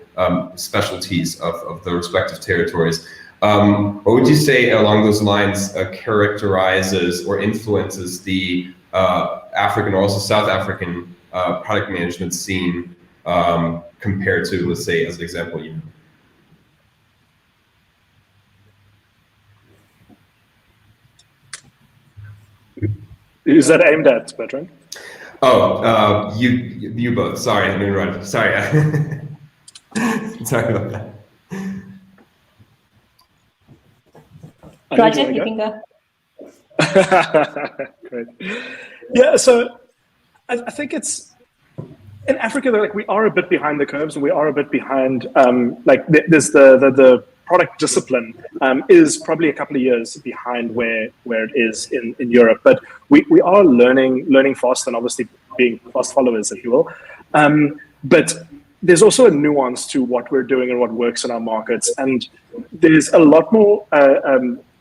specialties of the respective territories. What would you say along those lines characterizes or influences the African or also South African product management scene compared to, let's say, as an example, you? Is that aimed at Bertrand? Oh, you both. Sorry, I mean, right. Sorry, sorry about that. Roger, you can go. Great. Yeah, so I think it's in Africa. Like we are a bit behind the curves, and we are a bit behind. Like there's the product discipline is probably a couple of years behind where it is in Europe, but we are learning fast and obviously being fast followers, if you will. But there's also a nuance to what we're doing and what works in our markets, and there's a lot more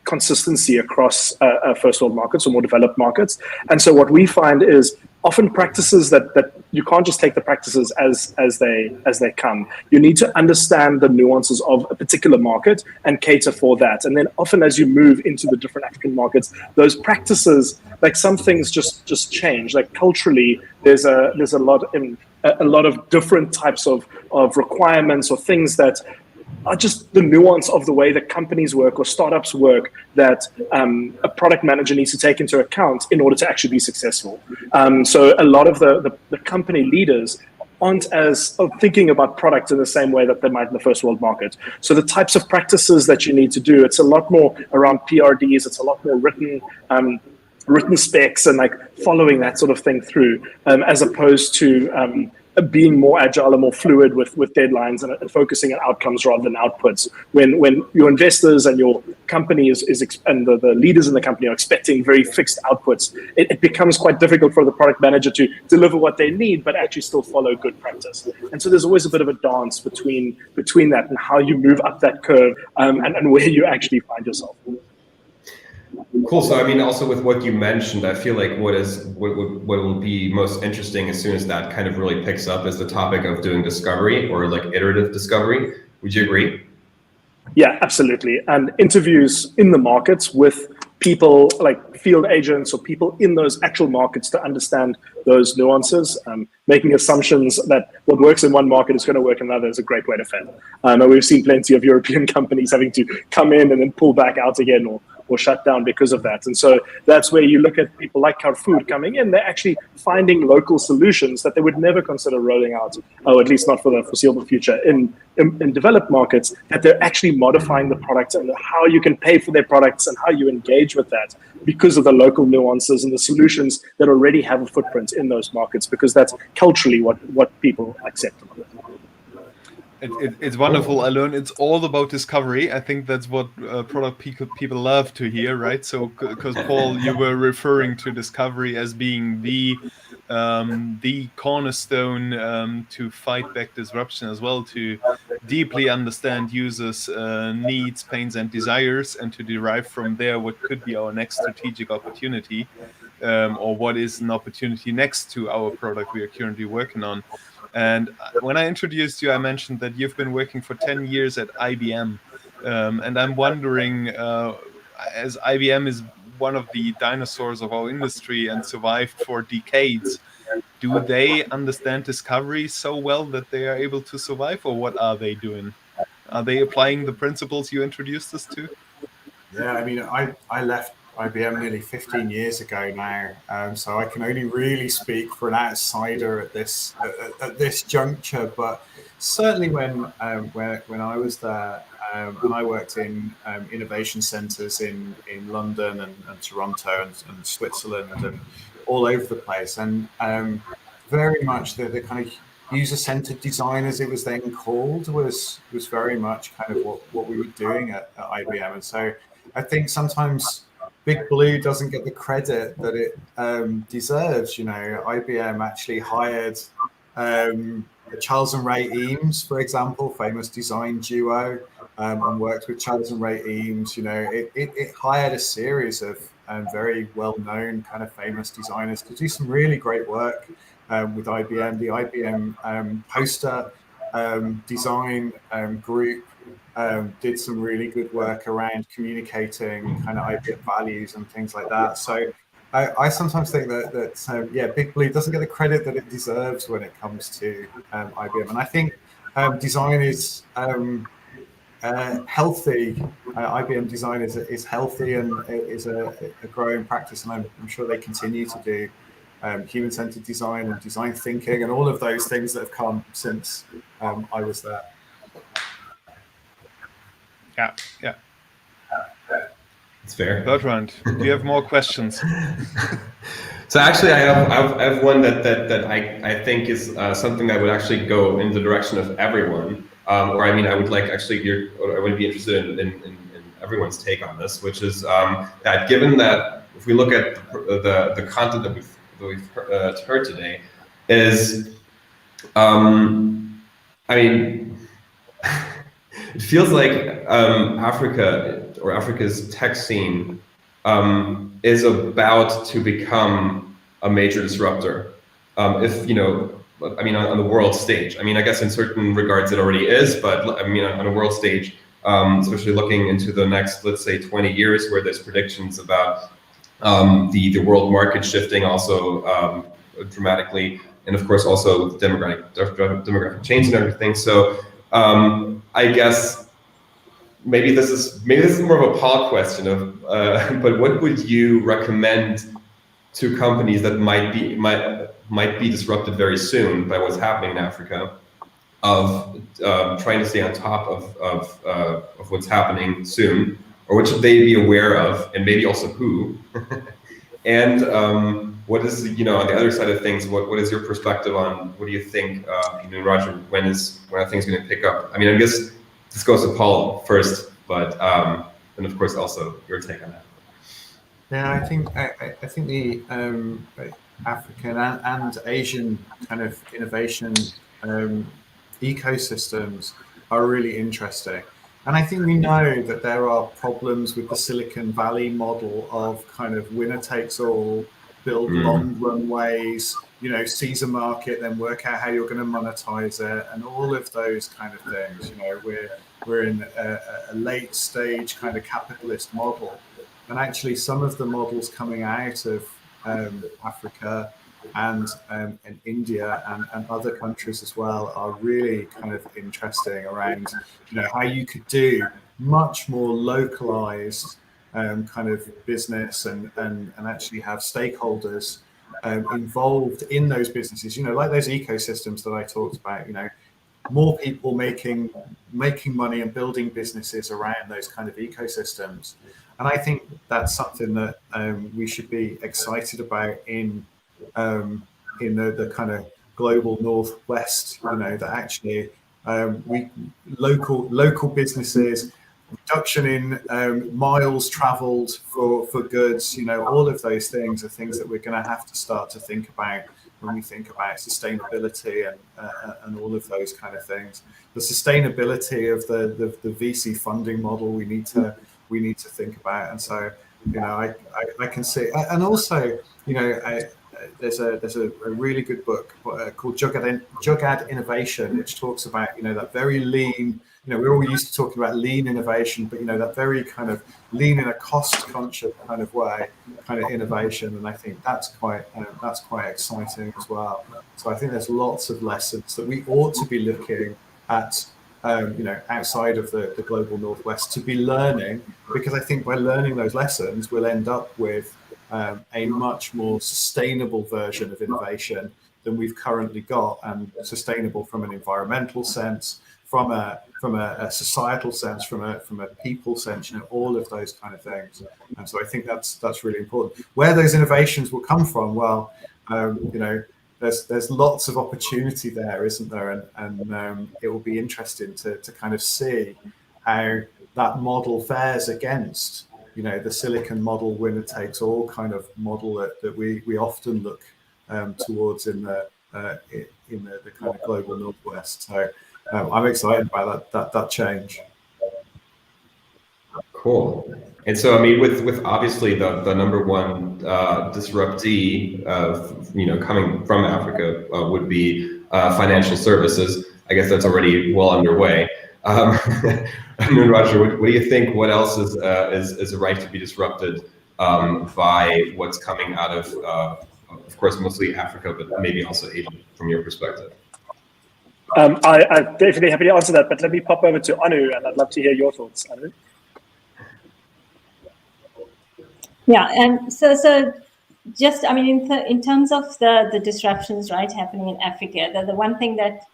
consistency across first world markets or more developed markets. And so what we find is often practices that you can't just take the practices as they come. You need to understand the nuances of a particular market and cater for that. And then often as you move into the different African markets, those practices, like some things just change. Like culturally, there's a lot of different types of requirements or things that are just the nuance of the way that companies work or startups work that a product manager needs to take into account in order to actually be successful. So a lot of the company leaders aren't as thinking about product in the same way that they might in the first world market. So the types of practices that you need to do, it's a lot more around PRDs, it's a lot more written specs and like following that sort of thing through, as opposed to being more agile and more fluid with deadlines and focusing on outcomes rather than outputs. When your investors and your company and the leaders in the company are expecting very fixed outputs, it becomes quite difficult for the product manager to deliver what they need, but actually still follow good practice. And so there's always a bit of a dance between that and how you move up that curve and where you actually find yourself. Cool. So, I mean, also with what you mentioned, I feel like what will be most interesting as soon as that kind of really picks up is the topic of doing discovery or like iterative discovery. Would you agree? Yeah, absolutely. And interviews in the markets with people like field agents or people in those actual markets to understand those nuances, making assumptions that what works in one market is going to work in another is a great way to fail. And we've seen plenty of European companies having to come in and then pull back out again or shut down because of that. And so that's where you look at people like Carrefour coming in, they're actually finding local solutions that they would never consider rolling out, or at least not for the foreseeable future in developed markets, that they're actually modifying the product and how you can pay for their products and how you engage with that because of the local nuances and the solutions that already have a footprint in those markets, because that's culturally what people accept. It's wonderful. I learned it's all about discovery. I think that's what product people love to hear, right? So, because Paul, you were referring to discovery as being the cornerstone to fight back disruption as well, to deeply understand users' needs, pains, and desires, and to derive from there what could be our next strategic opportunity. or what is an opportunity next to our product we are currently working on. And when I introduced you, I mentioned that you've been working for 10 years at IBM. And I'm wondering, as IBM is one of the dinosaurs of our industry and survived for decades, do they understand discovery so well that they are able to survive, or what are they doing? Are they applying the principles you introduced us to? Yeah, I mean, I left IBM nearly 15 years ago now, so I can only really speak for an outsider at this juncture. But certainly when I was there, and I worked in innovation centres in London and Toronto and Switzerland and all over the place, and very much the kind of user-centered design, as it was then called, was very much kind of what we were doing at IBM. And so I think sometimes Big Blue doesn't get the credit that it deserves. You know, IBM actually hired Charles and Ray Eames, for example, famous design duo, and worked with Charles and Ray Eames. You know, it hired a series of very well-known kind of famous designers to do some really great work with IBM. The IBM poster design group did some really good work around communicating kind of IBM values and things like that. So I sometimes think that yeah, Big Blue doesn't get the credit that it deserves when it comes to IBM. And I think design is healthy. IBM design is healthy and is a growing practice, and I'm sure they continue to do human-centered design and design thinking and all of those things that have come since I was there. Yeah. It's fair. Bertrand, do you have more questions? So actually, I have one that I think is something that would actually go in the direction of everyone. Or I mean, I would like actually I would be interested in everyone's take on this, which is that given that if we look at the content that we've heard today, is I mean, it feels like Africa's tech scene is about to become a major disruptor. If you know, I mean, on the world stage. I mean, I guess in certain regards it already is, but I mean, on a world stage, especially looking into the next, let's say, 20 years, where there's predictions about the world market shifting also dramatically, and of course also with demographic change and everything. So I guess maybe this is more of a Paul question of, but what would you recommend to companies that might be disrupted very soon by what's happening in Africa, of trying to stay on top of what's happening soon, or what should they be aware of, and maybe also who? And what is, you know, on the other side of things, what is your perspective on, what do you think, Roger, when are things going to pick up? I mean, I guess this goes to Paul first, but and of course also your take on that. Yeah, I think the African and Asian kind of innovation ecosystems are really interesting. And I think we know that there are problems with the Silicon Valley model of kind of winner takes all, build long runways, you know, seize a market, then work out how you're going to monetize it, and all of those kind of things. You know, we're in a late stage kind of capitalist model. And actually, some of the models coming out of Africa and India and other countries as well are really kind of interesting around, you know, how you could do much more localized kind of business and actually have stakeholders involved in those businesses. You know, like those ecosystems that I talked about. You know, more people making money and building businesses around those kind of ecosystems. And I think that's something that we should be excited about in the kind of global Northwest. You know, that actually local businesses, reduction in miles traveled for goods. You know, all of those things are things that we're going to have to start to think about when we think about sustainability and all of those kind of things. The sustainability of the VC funding model we need to think about. And so I can see, and also, there's a really good book called Jugad Innovation, which talks about that very lean. We're all used to talking about lean innovation, but that very kind of lean in a cost-conscious kind of way, kind of innovation, and I think that's quite exciting as well. So I think there's lots of lessons that we ought to be looking at, outside of the global Northwest to be learning, because I think by learning those lessons, we'll end up with a much more sustainable version of innovation than we've currently got, and sustainable from an environmental sense, from a societal sense, from a people sense, all of those kind of things. And so I think that's really important. Where those innovations will come from, well, there's lots of opportunity there, isn't there? And it will be interesting to kind of see how that model fares against the Silicon model, winner takes all kind of model that we often look towards in the kind of global Northwest. So I'm excited by that change. Cool. And so, I mean, with obviously the number one disruptee coming from Africa would be financial services. I guess that's already well underway. Annu and Roger, what do you think? What else is right to be disrupted by what's coming out of course, mostly Africa, but maybe also Asia from your perspective? I'm definitely happy to answer that, but let me pop over to Annu, and I'd love to hear your thoughts, Annu. Yeah, so just, I mean, in terms of the disruptions, right, happening in Africa, the one thing that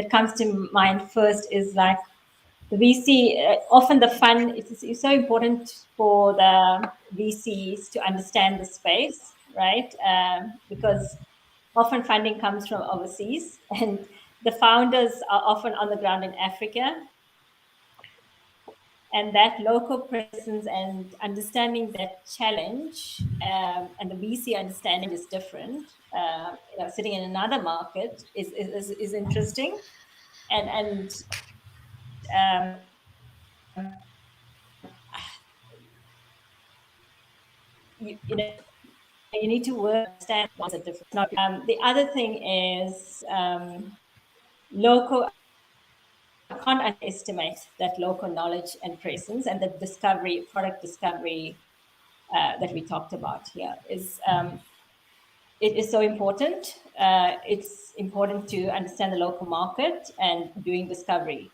comes to mind first is like the VC, often the fund, it's so important for the VCs to understand the space, right? Because often funding comes from overseas, and the founders are often on the ground in Africa. And that local presence and understanding that challenge, and the VC understanding is different. Sitting in another market is interesting, and you need to understand what's the difference. The other thing is local. I can't underestimate that local knowledge and presence, and the product discovery that we talked about here is it is so important. It's important to understand the local market and doing discovery.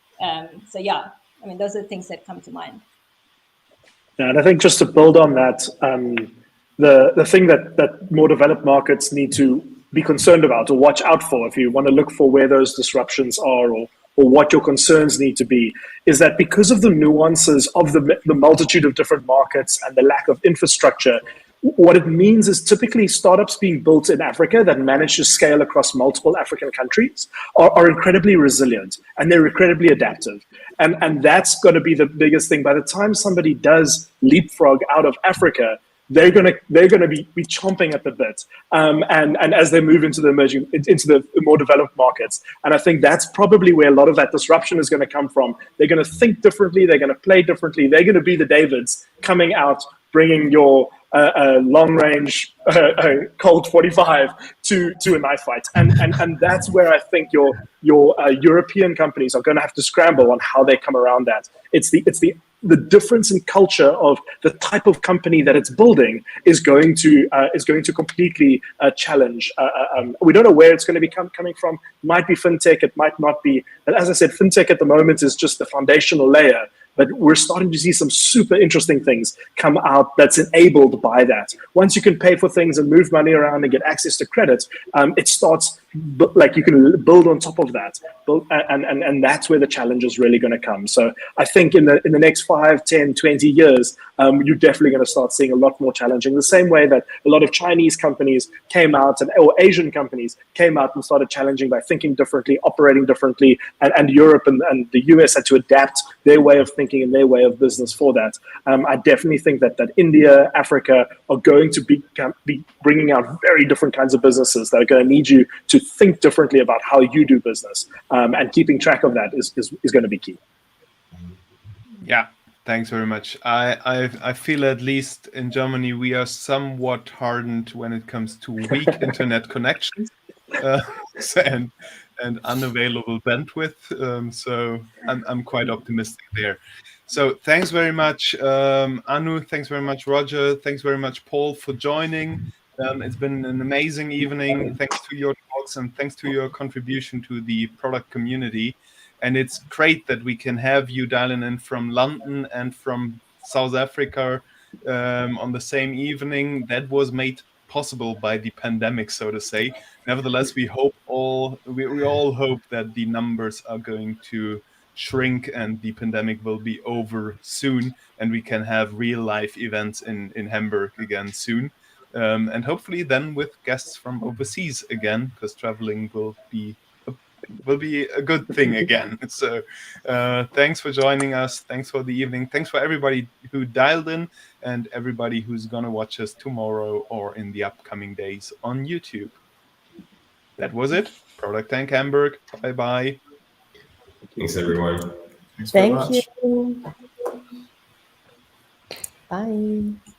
So yeah, I mean, those are the things that come to mind. Yeah, and I think just to build on that, the thing that more developed markets need to be concerned about or watch out for, if you want to look for where those disruptions are or what your concerns need to be, is that because of the nuances of the multitude of different markets and the lack of infrastructure, what it means is typically startups being built in Africa that manage to scale across multiple African countries are incredibly resilient, and they're incredibly adaptive. And that's going to be the biggest thing. By the time somebody does leapfrog out of Africa, they're gonna be chomping at the bit, and as they move into the more developed markets. And I think that's probably where a lot of that disruption is going to come from. They're going to think differently. They're going to play differently. They're going to be the Davids coming out, bringing your long range Colt 45 to a knife fight, and that's where I think your European companies are going to have to scramble on how they come around that. It's the difference in culture of the type of company that it's building is going to completely challenge. We don't know where it's going to be coming from. It might be fintech, it might not be. But as I said, fintech at the moment is just the foundational layer. But we're starting to see some super interesting things come out that's enabled by that. Once you can pay for things and move money around and get access to credit, it starts like you can build on top of that. And that's where the challenge is really going to come. So I think in the next 5, 10, 20 years, you're definitely going to start seeing a lot more challenging. The same way that a lot of Chinese companies came out or Asian companies came out and started challenging by thinking differently, operating differently, and Europe and the US had to adapt their way of thinking and their way of business for that. I definitely think that India, Africa are going to be bringing out very different kinds of businesses that are going to need you to think differently about how you do business, and keeping track of that is going to be key. Yeah, Thanks very much. I feel at least in Germany we are somewhat hardened when it comes to weak internet connections and unavailable bandwidth. So I'm quite optimistic there. So thanks very much, Annu. Thanks very much, Roger. Thanks very much, Paul, for joining. It's been an amazing evening. Thanks to your talks and thanks to your contribution to the product community. And it's great that we can have you dialing in from London and from South Africa on the same evening. That was made possible by the pandemic, so to say. Nevertheless, we all hope that the numbers are going to shrink and the pandemic will be over soon, and we can have real life events in Hamburg again soon. And hopefully then with guests from overseas again, because traveling will be a good thing again. So thanks for joining us. Thanks for the evening. Thanks for everybody who dialed in and everybody who's going to watch us tomorrow or in the upcoming days on YouTube. That was it. ProductTank Hamburg. Bye-bye. Thanks, everyone. Thanks very Thank much. you. Bye.